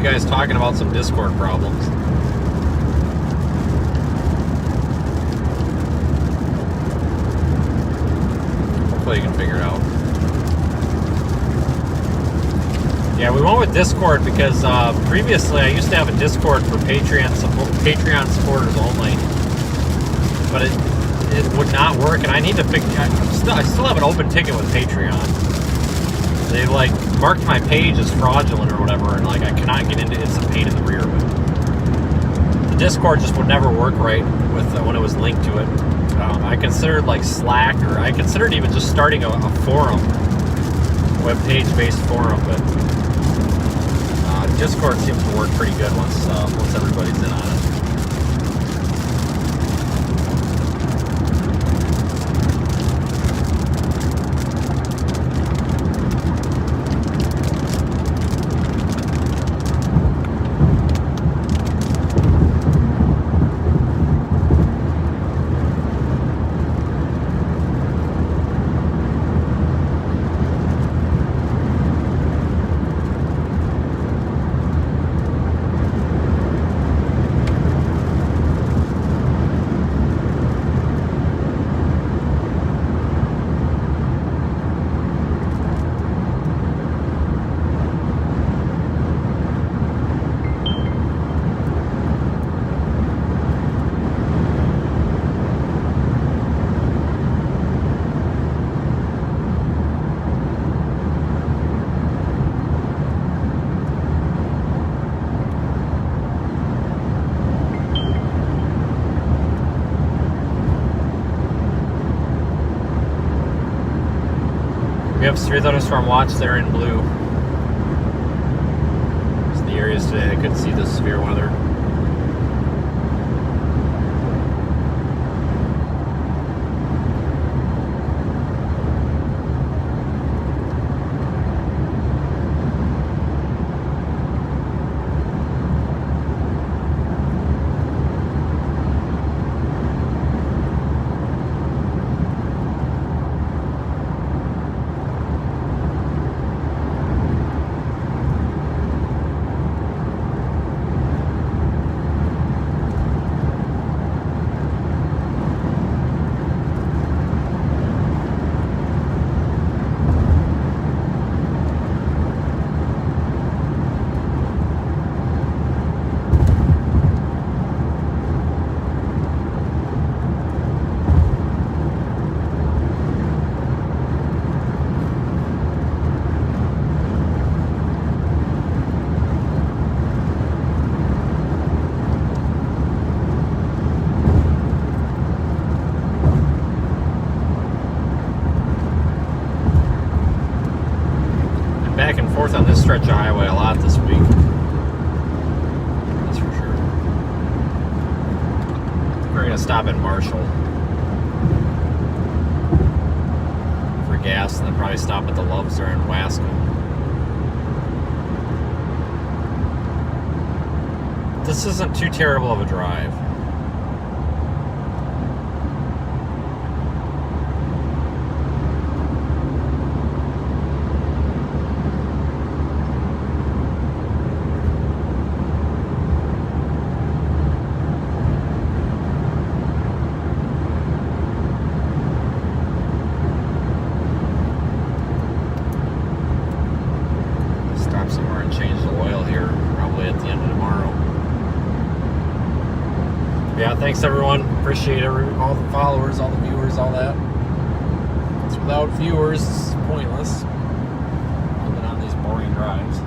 Guys talking about some Discord problems. Hopefully you can figure it out. Yeah, we went with Discord because previously I used to have a Discord for Patreon supporters only, but it would not work, and I need to figure. I still have an open ticket with Patreon. They like marked my page as fraudulent or whatever, and like I cannot get into it. It's a pain in the rear. But the Discord just would never work right with when it was linked to it. I considered like Slack, or I considered even just starting a forum, web page based forum. But Discord seems to work pretty good once everybody's in on it. We have severe thunderstorm watch there in blue. It's the areas today that could see the severe weather. Back and forth on this stretch of highway a lot this week. That's for sure. We're going to stop in Marshall for gas, and then probably stop at the Loves there in Wasco. This isn't too terrible of a drive. thanks everyone. Appreciate all the followers, all the viewers, all that. It's without viewers, it's pointless. Living on these boring drives.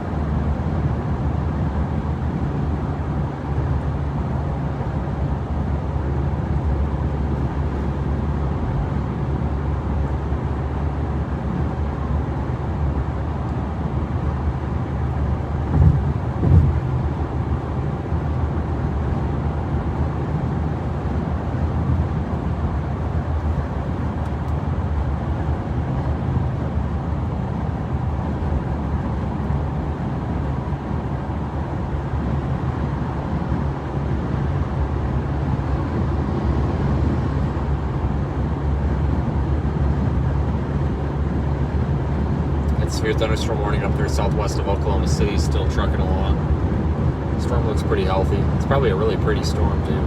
Severe thunderstorm warning up there southwest of Oklahoma City, still trucking along. Storm looks pretty healthy. It's probably a really pretty storm too.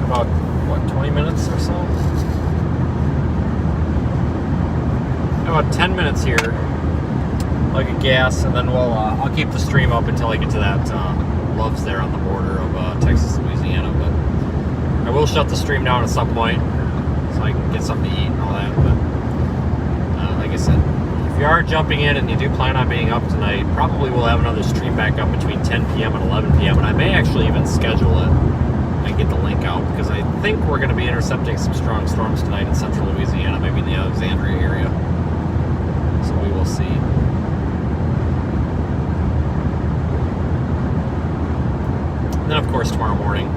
About, what, 20 minutes or so? About 10 minutes here. I'll get gas, and then I'll keep the stream up until I get to that Love's there on the border of Texas, Louisiana. But I will shut the stream down at some point so I can get something to eat and all that. But like I said, if you are jumping in and you do plan on being up tonight, probably we'll have another stream back up between 10 p.m. and 11 p.m. And I may actually even schedule it and get the link out, because I think we're going to be intercepting some strong storms tonight in central Louisiana, maybe in the Alexandria area. So we will see. And then, of course, tomorrow morning,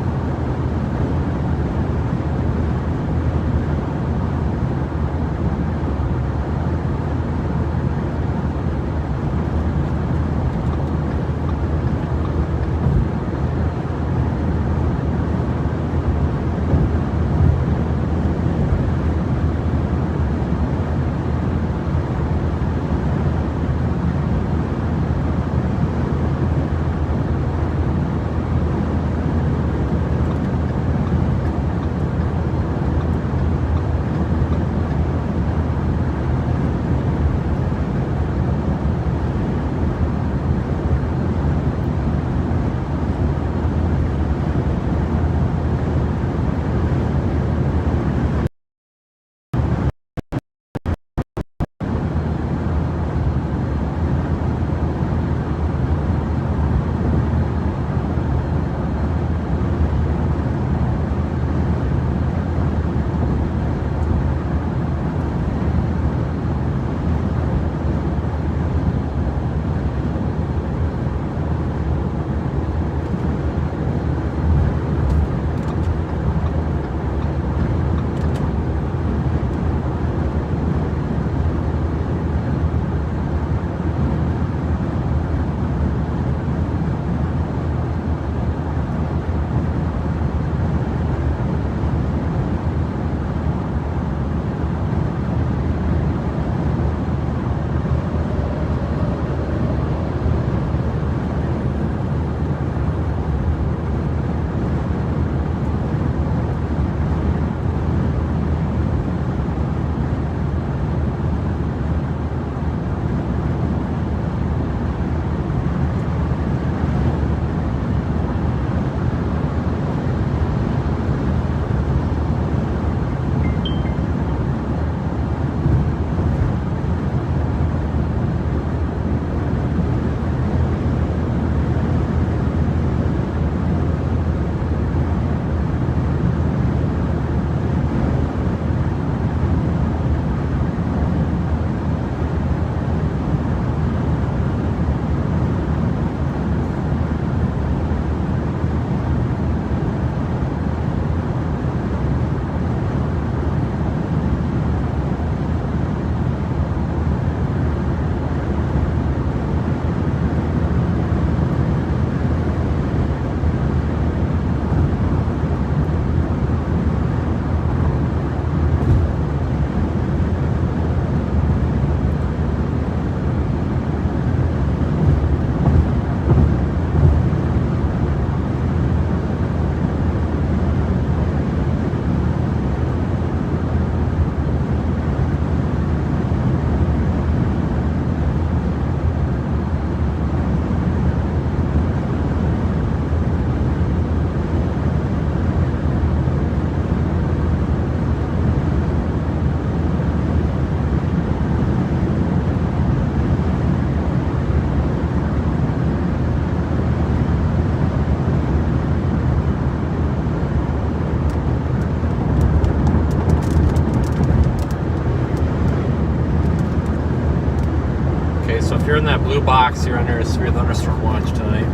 box here under a severe thunderstorm watch tonight.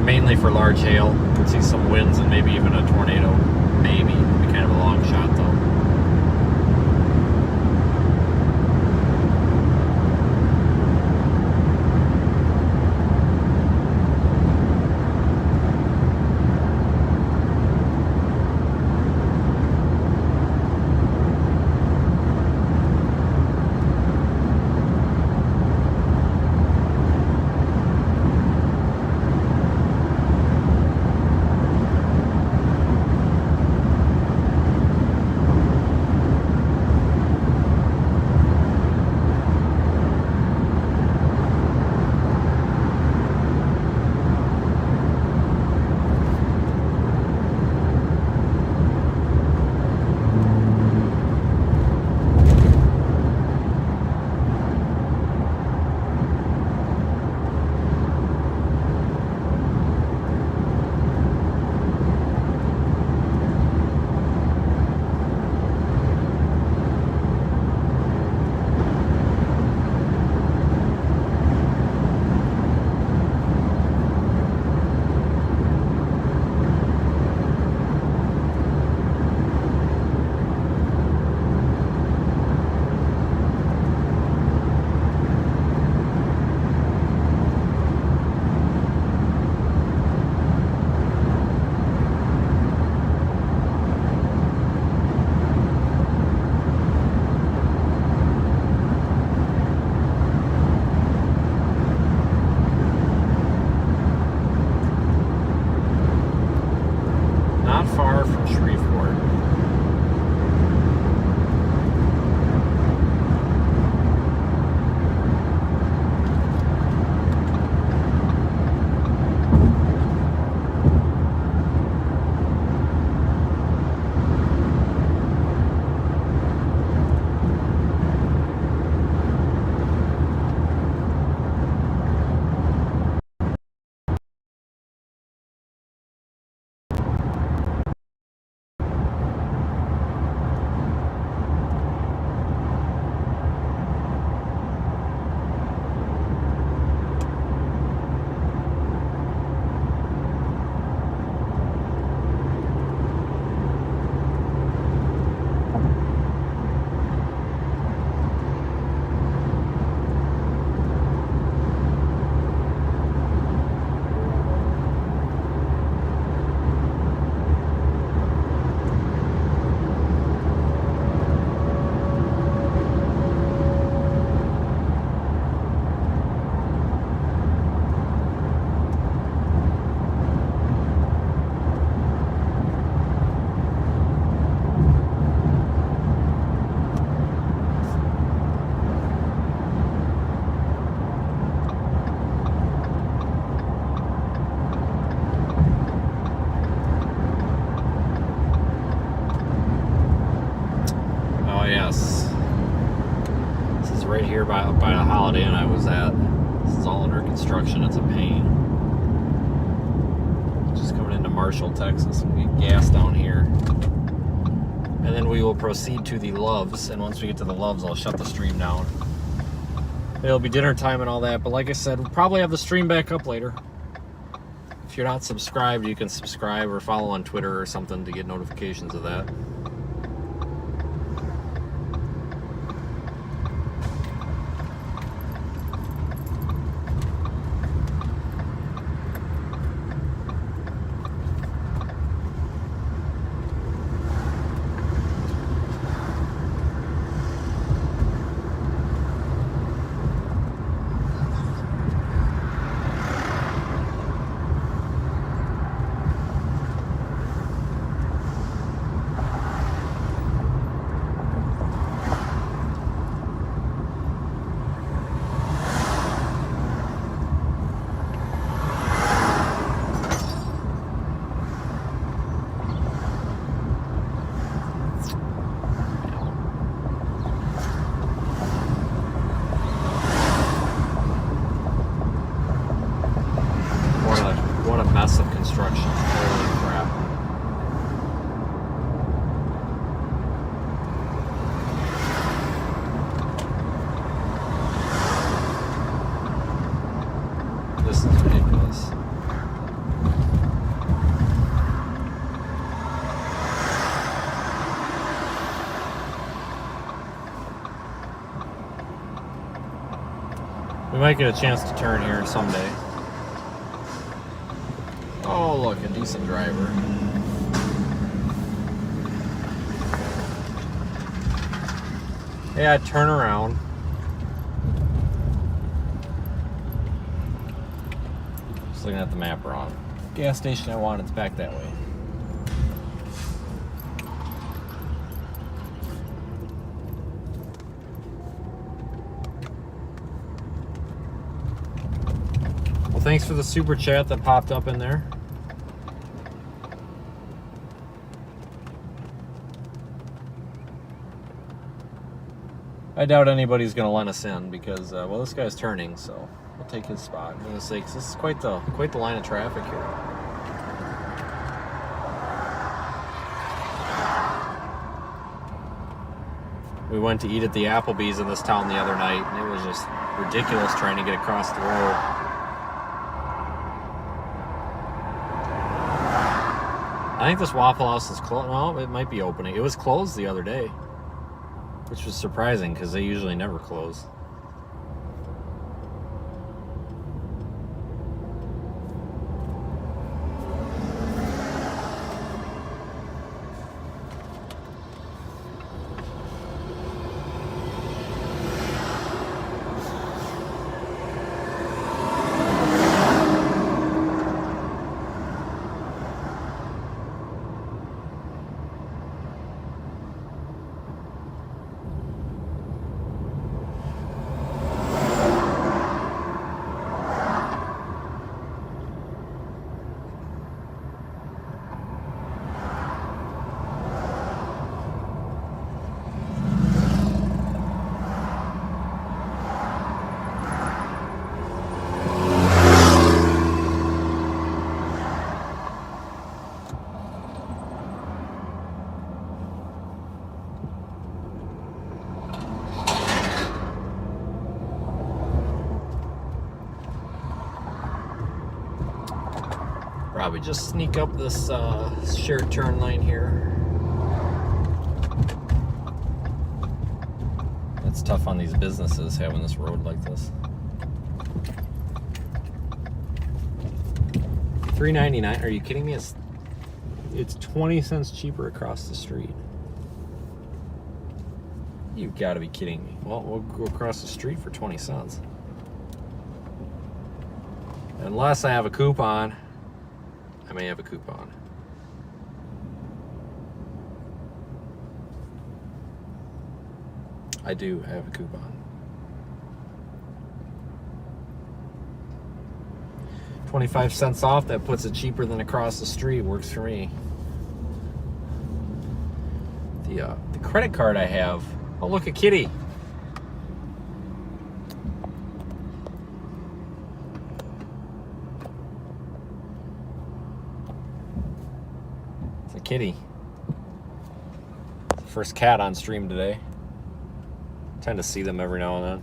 Mainly for large hail. Could see some winds and maybe even a tornado. Maybe. Be kind of a long shot though. Not far from Shreveport. Oh yes, this is right here by the Holiday Inn I was at. This is all under construction. It's a pain. Just coming into Marshall, Texas. We get gas down here, and then we will proceed to the Loves. And once we get to the Loves, I'll shut the stream down. It'll be dinner time and all that. But like I said, we'll probably have the stream back up later. If you're not subscribed, you can subscribe or follow on Twitter or something to get notifications of that. We might get a chance to turn here someday. Oh, look, a decent driver. Yeah, turn around. Just looking at the map wrong. Gas station I want, it's back that way. Well, thanks for the super chat that popped up in there. I doubt anybody's going to let us in because, well, this guy's turning, so we'll take his spot. I'm going to say, 'cause this is quite the line of traffic here. We went to eat at the Applebee's in this town the other night, and it was just ridiculous trying to get across the road. I think this Waffle House is closed. Well, it might be opening. It was closed the other day, which was surprising because they usually never close. Probably just sneak up this shared turn lane here. It's tough on these businesses having this road like this. $3.99? Are you kidding me? It's 20 cents cheaper across the street. You've got to be kidding me. Well, we'll go across the street for 20 cents. Unless I have a coupon. I may have a coupon. I do have a coupon. 25 cents off, that puts it cheaper than across the street. Works for me. The credit card I have. Oh, look, a kitty. Kitty. First cat on stream today. Tend to see them every now and then.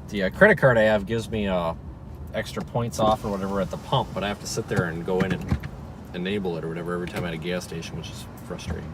The credit card I have gives me extra points off or whatever at the pump, but I have to sit there and go in and enable it or whatever every time at a gas station, which is frustrating.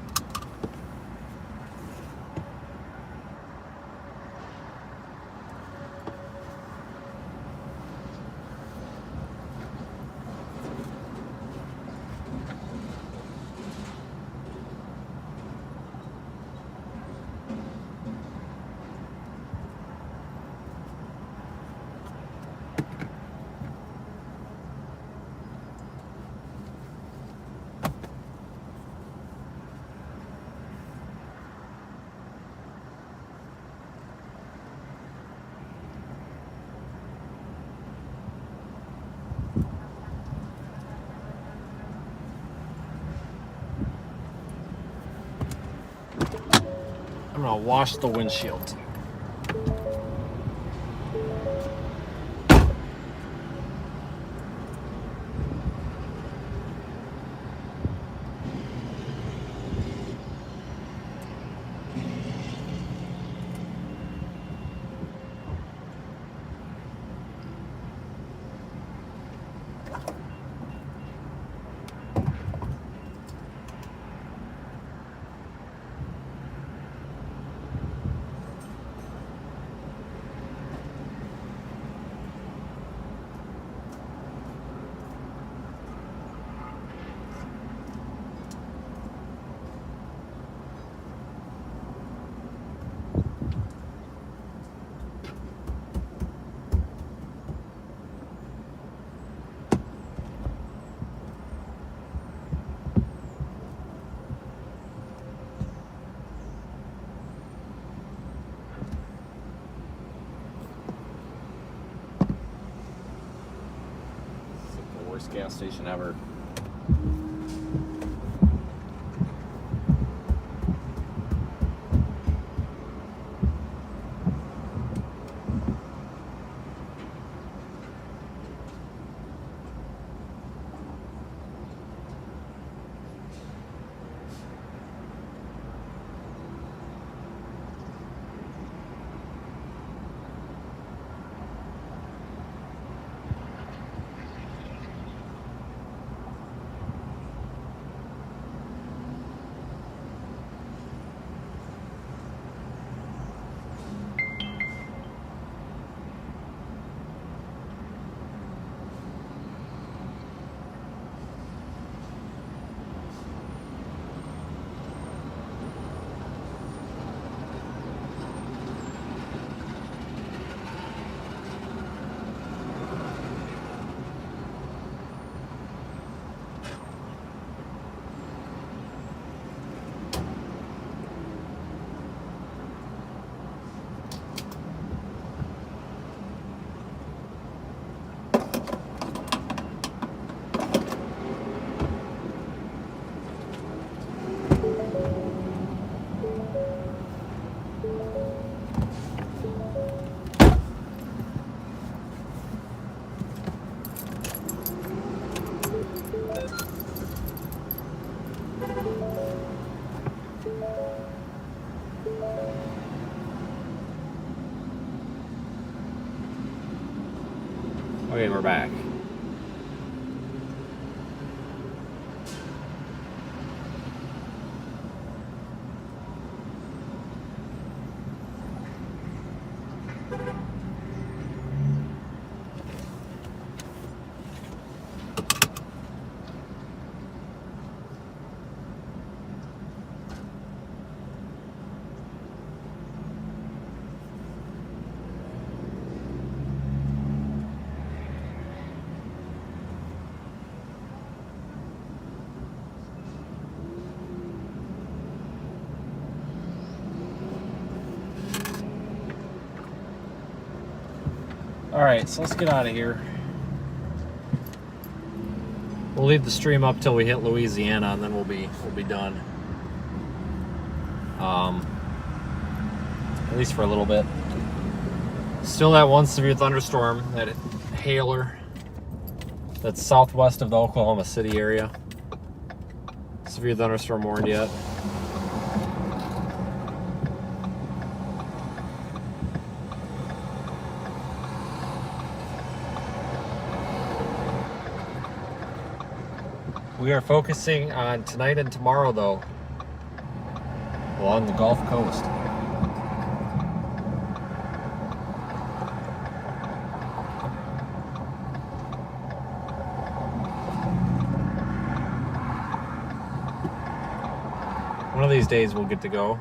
I'm gonna wash the windshield. nicest gas station ever. Okay, we're back. Alright, so let's get out of here. We'll leave the stream up till we hit Louisiana, and then we'll be done. At least for a little bit. Still that one severe thunderstorm, that hailer that's southwest of the Oklahoma City area. Severe thunderstorm warned yet. We are focusing on tonight and tomorrow, though, along the Gulf Coast. One of these days we'll get to go.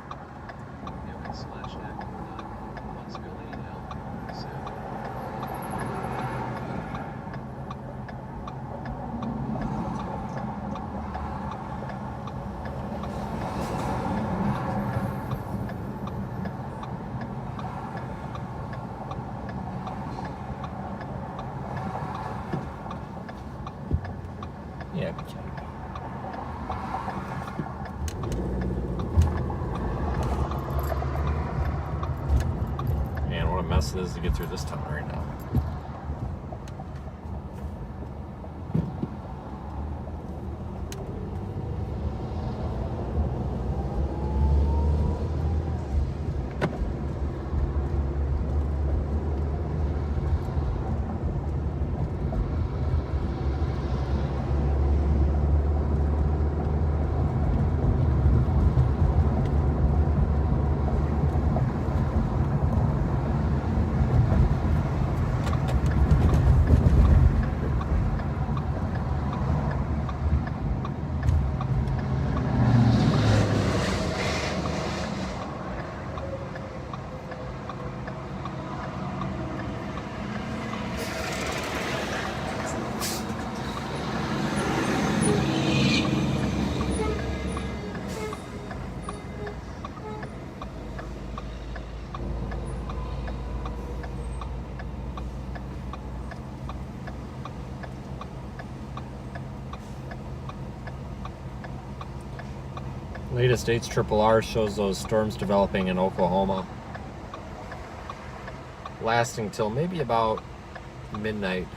Yeah, we can. Man, what a mess it is to get through this tunnel right now. Latest HRRR shows those storms developing in Oklahoma, lasting till maybe about midnight,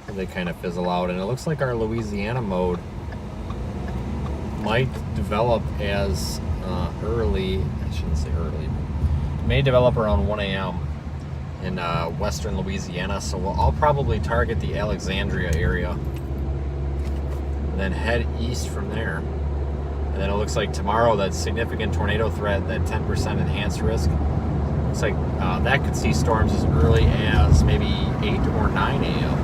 and they kind of fizzle out. And it looks like our Louisiana mode might develop as early, I shouldn't say early, may develop around 1 a.m. in western Louisiana. So I'll probably target the Alexandria area and then head east from there. And then it looks like tomorrow, that significant tornado threat, that 10% enhanced risk, looks like that could see storms as early as maybe 8 or 9 a.m.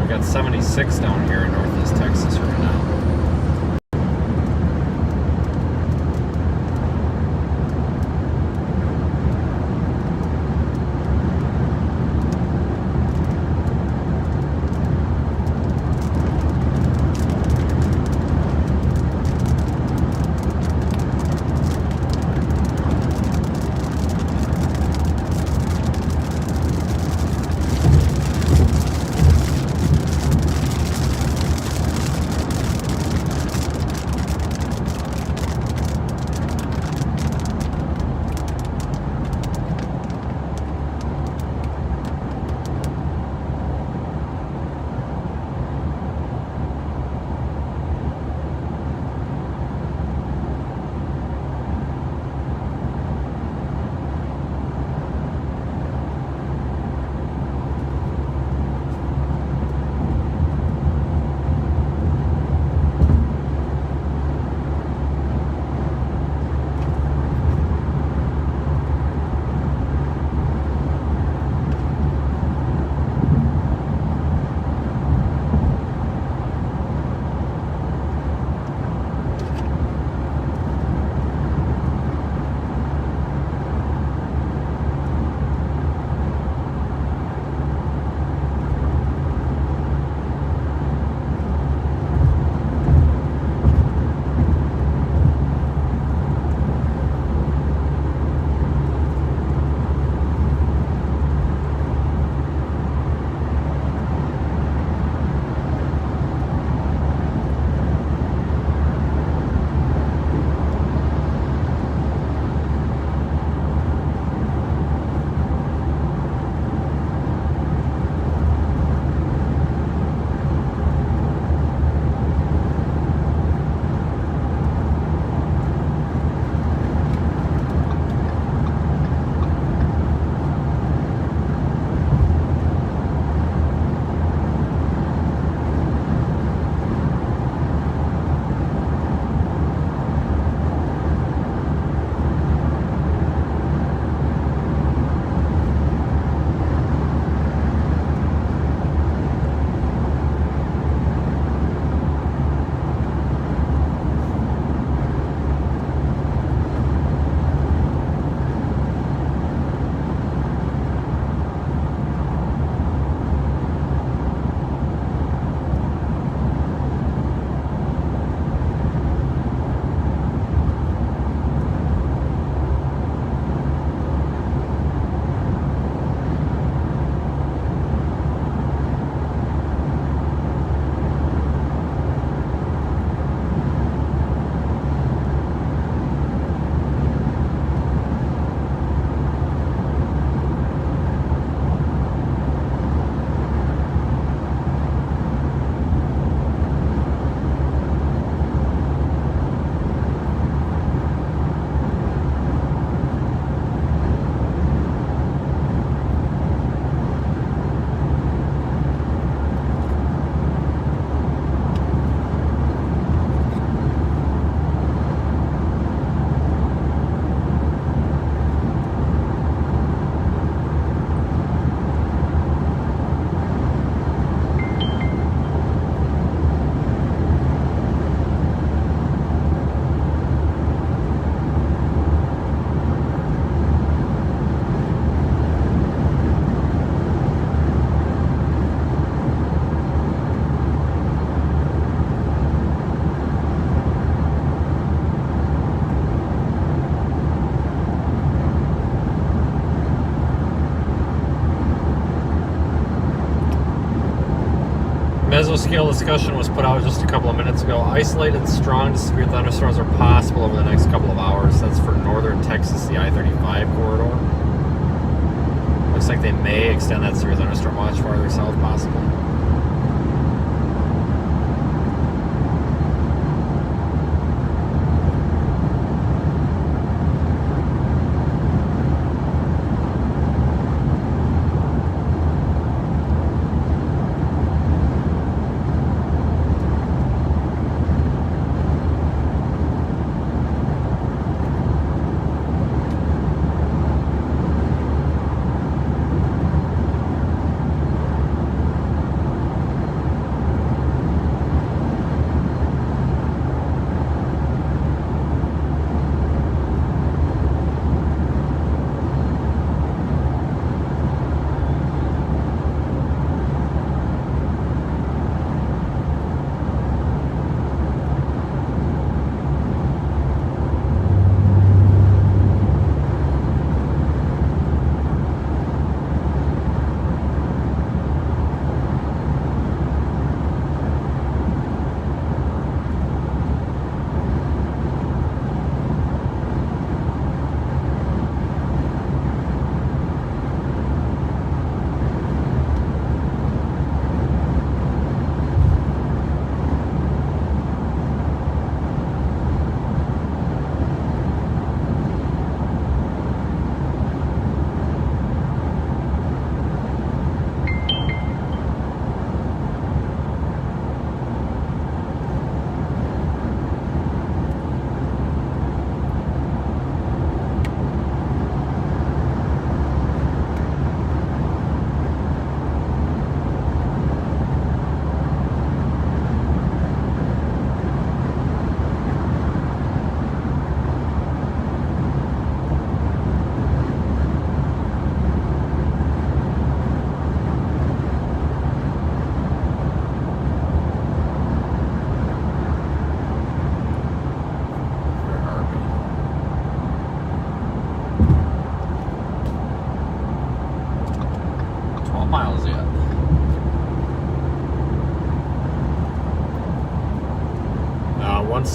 Got 76 down here in northeast Texas right now. mesoscale discussion was put out just a couple of minutes ago. Isolated strong to severe thunderstorms are possible over the next couple of hours. That's for northern Texas, the I-35 corridor. Looks like they may extend that severe thunderstorm watch farther south, possibly.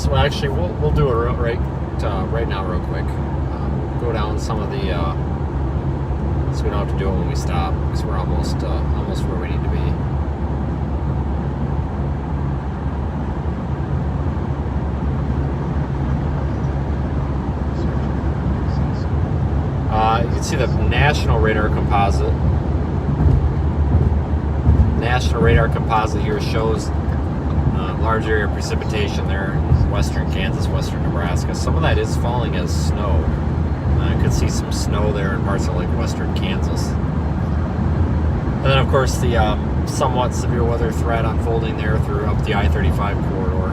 Well, actually, we'll do it right now, real quick. Go down some of the so we don't have to do it when we stop, because we're almost where we need to be. You can see the National Radar Composite. National Radar Composite here shows large area precipitation there in western Kansas, western Nebraska. Some of that is falling as snow. You could see some snow there in parts of like western Kansas. And then of course the somewhat severe weather threat unfolding there through up the I-35 corridor.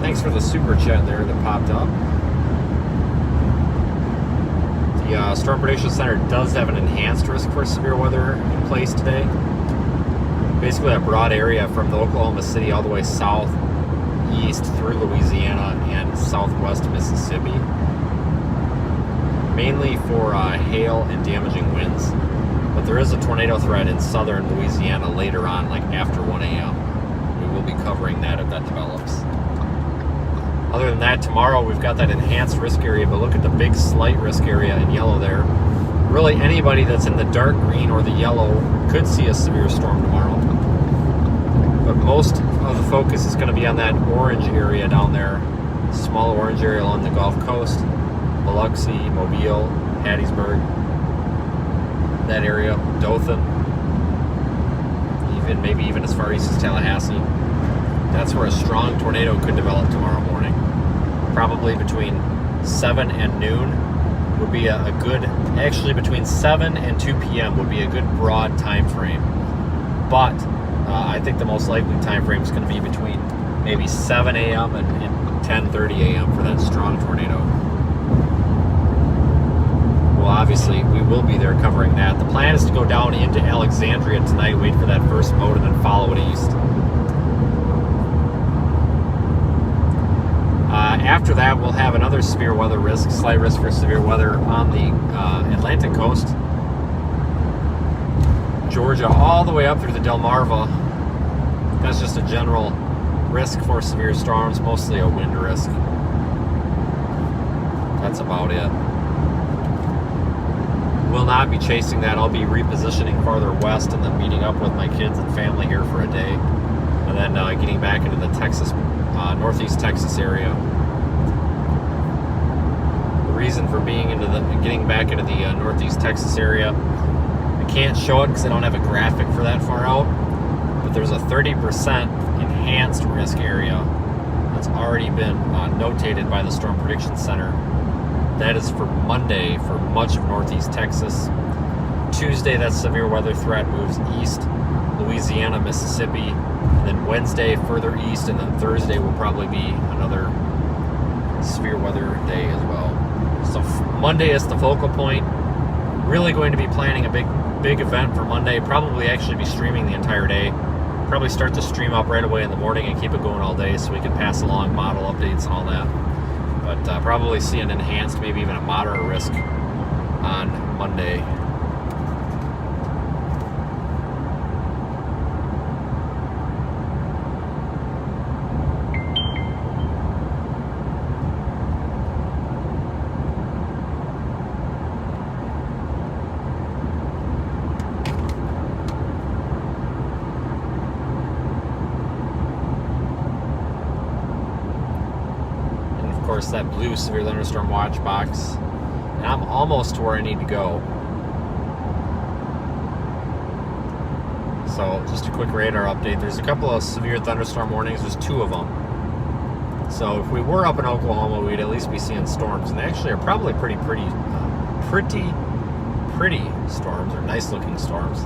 Thanks for the super chat there that popped up. The Storm Prediction Center does have an enhanced risk for severe weather in place today. Basically a broad area from the Oklahoma City all the way southeast through Louisiana and southwest Mississippi. Mainly for hail and damaging winds. But there is a tornado threat in southern Louisiana later on, like after 1 a.m. We will be covering that if that develops. Other than that, tomorrow we've got that enhanced risk area, but look at the big slight risk area in yellow there. Really anybody that's in the dark green or the yellow could see a severe storm tomorrow. But most of the focus is going to be on that orange area down there. Small orange area along the Gulf Coast. Biloxi, Mobile, Hattiesburg. That area, Dothan. Maybe even as far east as Tallahassee. That's where a strong tornado could develop tomorrow morning. Probably between 7 and noon. Would be a good, actually between 7 and 2 p.m. would be a good broad time frame. But I think the most likely time frame is going to be between maybe 7 a.m. and 10:30 a.m. for that strong tornado. Well, obviously, we will be there covering that. The plan is to go down into Alexandria tonight, wait for that first mode, and then follow it east. After that, we'll have another severe weather risk, slight risk for severe weather on the Atlantic coast. Georgia all the way up through the Delmarva. That's just a general risk for severe storms, mostly a wind risk. That's about it. Will not be chasing that. I'll be repositioning farther west and then meeting up with my kids and family here for a day, and then getting back into the Texas, northeast Texas area. The reason for getting back into the northeast Texas area, I can't show it because I don't have a graphic for that far out, but there's a 30% enhanced risk area that's already been notated by the Storm Prediction Center. That is for Monday for much of northeast Texas. Tuesday, that severe weather threat moves east, Louisiana, Mississippi. And then Wednesday, further east, and then Thursday will probably be another severe weather day as well. So Monday is the focal point. Really going to be planning a big event for Monday. Probably actually be streaming the entire day. Probably start the stream up right away in the morning and keep it going all day so we can pass along model updates and all that. But probably see an enhanced, maybe even a moderate risk on Monday. That blue severe thunderstorm watch box, and I'm almost to where I need to go. So just a quick radar update. There's a couple of severe thunderstorm warnings. There's 2 of them. So if we were up in Oklahoma, we'd at least be seeing storms, and they actually are probably pretty storms, or nice looking storms.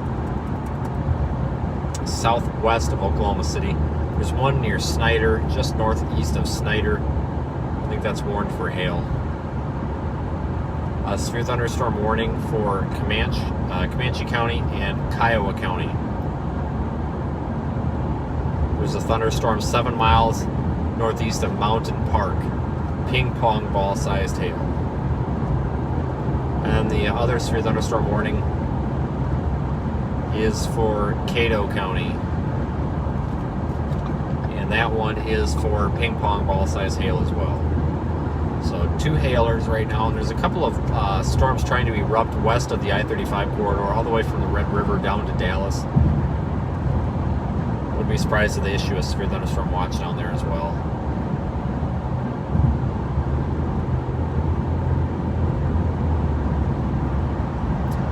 Southwest of Oklahoma City. There's one near Snyder, just northeast of Snyder. I think that's warned for hail. A severe thunderstorm warning for Comanche County and Kiowa County. There's a thunderstorm 7 miles northeast of Mountain Park. Ping pong ball sized hail. And the other severe thunderstorm warning is for Cato County. And that one is for ping pong ball sized hail as well. So 2 hailers right now, and there's a couple of storms trying to erupt west of the I-35 corridor, all the way from the Red River down to Dallas. Wouldn't be surprised if they issue a severe thunderstorm watch down there as well.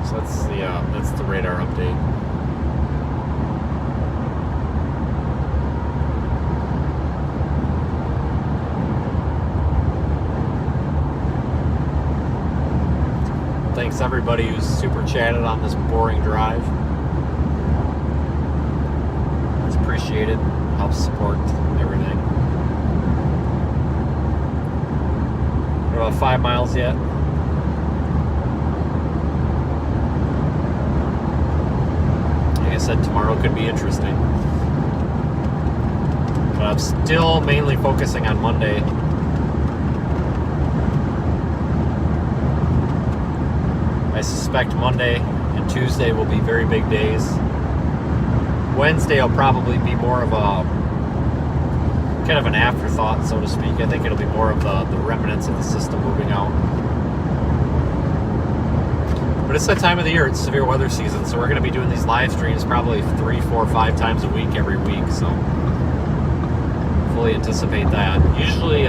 So that's the radar update. Thanks everybody who's super chatted on this boring drive. It's appreciated. Helps support everything. We're about 5 miles yet. Like I said, tomorrow could be interesting. But I'm still mainly focusing on Monday. I suspect Monday and Tuesday will be very big days. Wednesday will probably be more of a kind of an afterthought, so to speak. I think it'll be more of the remnants of the system moving out. But it's that time of the year. It's severe weather season, so we're going to be doing these live streams probably 3, 4, 5 times a week every week. So fully anticipate that. Usually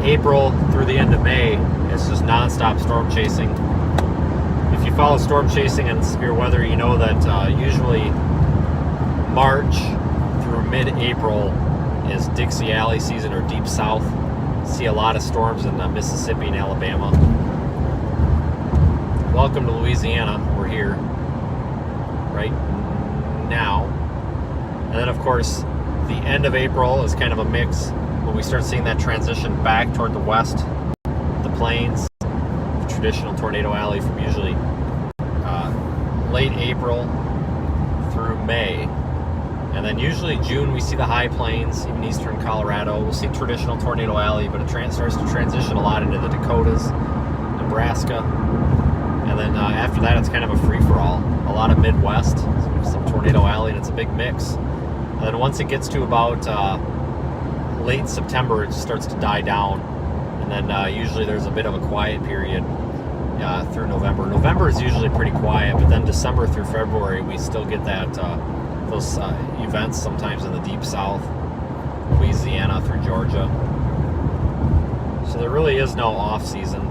April through the end of May, it's just non-stop storm chasing. If you follow storm chasing and severe weather, you know that usually March through mid-April is Dixie Alley season, or deep south. See a lot of storms in Mississippi and Alabama. Welcome to Louisiana. We're here right now. And then of course the end of April is kind of a mix when we start seeing that transition back toward the west, the plains, the traditional tornado alley from usually late April through May. And then usually June we see the high plains, even eastern Colorado. We'll see traditional tornado alley, but it starts to transition a lot into the Dakotas, Nebraska. And then after that, it's kind of a free-for-all. A lot of Midwest, some Tornado Alley, and it's a big mix. And then once it gets to about late September, it starts to die down. And then usually there's a bit of a quiet period through November. November is usually pretty quiet, but then December through February, we still get that those events sometimes in the deep south, Louisiana through Georgia. So there really is no off season.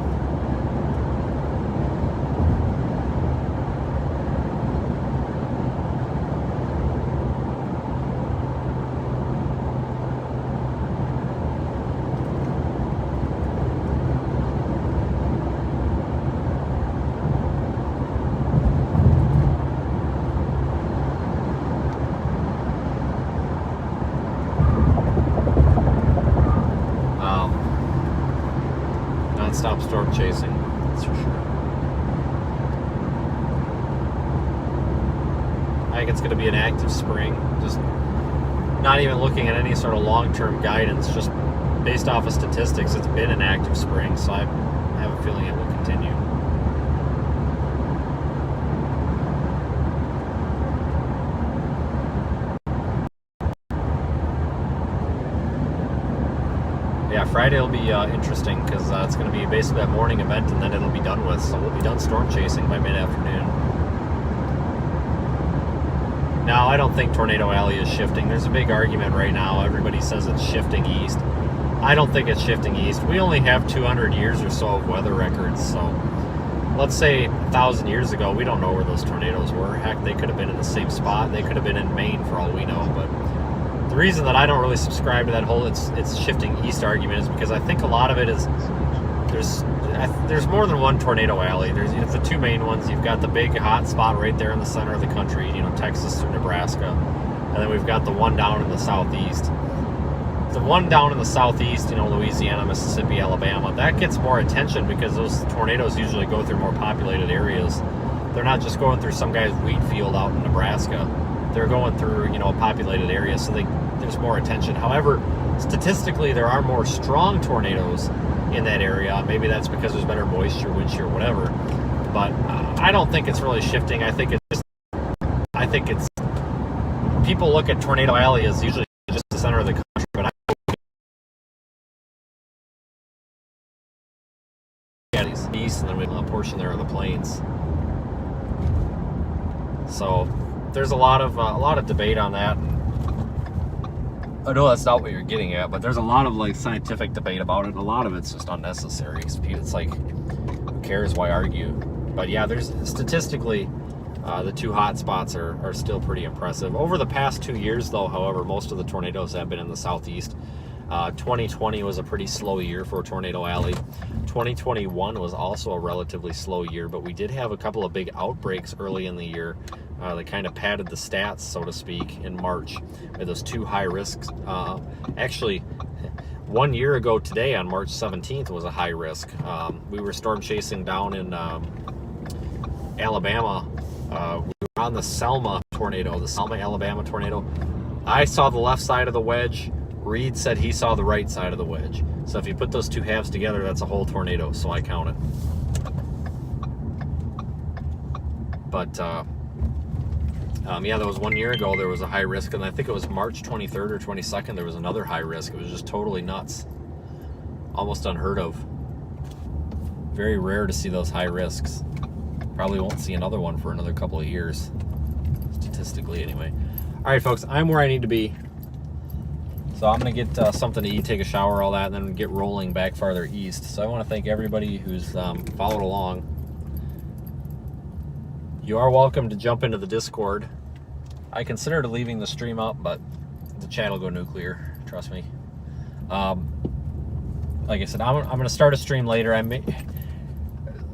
Non-stop storm chasing, that's for sure. I think it's going to be an active spring. Just not even looking at any sort of long-term guidance, just based off of statistics, it's been an active spring, so I have a feeling it will continue. Yeah, Friday will be interesting because it's going to be basically a morning event and then it'll be done with. So we'll be done storm chasing by mid-afternoon. Now, I don't think Tornado Alley is shifting. There's a big argument right now. Everybody says it's shifting east. I don't think it's shifting east. We only have 200 years or so of weather records. So let's say 1,000 years ago, we don't know where those tornadoes were. Heck, they could have been in the same spot. They could have been in Maine for all we know, but the reason that I don't really subscribe to that whole it's shifting east argument is because I think a lot of it is there's more than one tornado alley. There's the two main ones. You've got the big hot spot right there in the center of the country, Texas through Nebraska, and then we've got the one down in the southeast. The one down in the southeast, Louisiana, Mississippi, Alabama, that gets more attention because those tornadoes usually go through more populated areas. They're not just going through some guy's wheat field out in Nebraska. They're going through, a populated area, so there's more attention. However, statistically, there are more strong tornadoes in that area. Maybe that's because there's better moisture, wind shear, whatever. But I don't think it's really shifting. I think it's people look at Tornado Alley as usually just the center of the country, but I east, and then we have a portion there of the plains. So there's a lot of debate on that. I know that's not what you're getting at, but there's a lot of scientific debate about it. A lot of it's just unnecessary. It's like, who cares? Why argue? But yeah, there's statistically the two hot spots are still pretty impressive. Over the past 2 years, though, however, most of the tornadoes have been in the southeast. 2020 was a pretty slow year for Tornado Alley. 2021 was also a relatively slow year, but we did have a couple of big outbreaks early in the year. They kind of padded the stats, so to speak, in March with those two high risks. Actually, 1 year ago today, on March 17th, was a high risk. We were storm chasing down in Alabama. We were on the Selma tornado, the Selma, Alabama tornado. I saw the left side of the wedge. Reed said he saw the right side of the wedge. So if you put those two halves together, that's a whole tornado, so I count it. But yeah, that was 1 year ago. There was a high risk, and I think it was March 23rd or 22nd. There was another high risk. It was just totally nuts, almost unheard of. Very rare to see those high risks. Probably won't see another one for another couple of years, statistically anyway. All right, folks, I'm where I need to be. So I'm going to get something to eat, take a shower, all that, and then get rolling back farther east. So I want to thank everybody who's followed along. You are welcome to jump into the Discord. I considered leaving the stream up, but the chat will go nuclear. Trust me. Like I said, I'm going to start a stream later.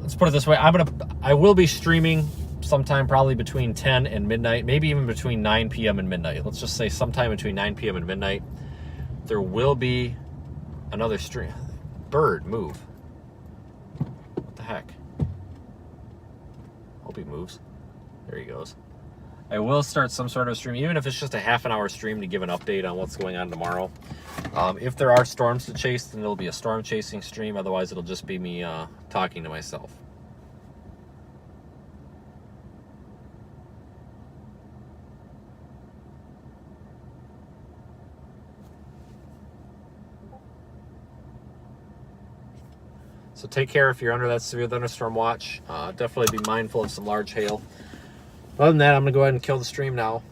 Let's put it this way. I will be streaming sometime probably between 10 and midnight, maybe even between 9 p.m. and midnight. Let's just say sometime between 9 p.m. and midnight. There will be another stream. Bird, move. What the heck? Hope he moves. There he goes. I will start some sort of stream, even if it's just a half an hour stream to give an update on what's going on tomorrow. If there are storms to chase, then it'll be a storm chasing stream. Otherwise, it'll just be me talking to myself. So take care if you're under that severe thunderstorm watch. Definitely be mindful of some large hail. Other than that, I'm going to go ahead and kill the stream now.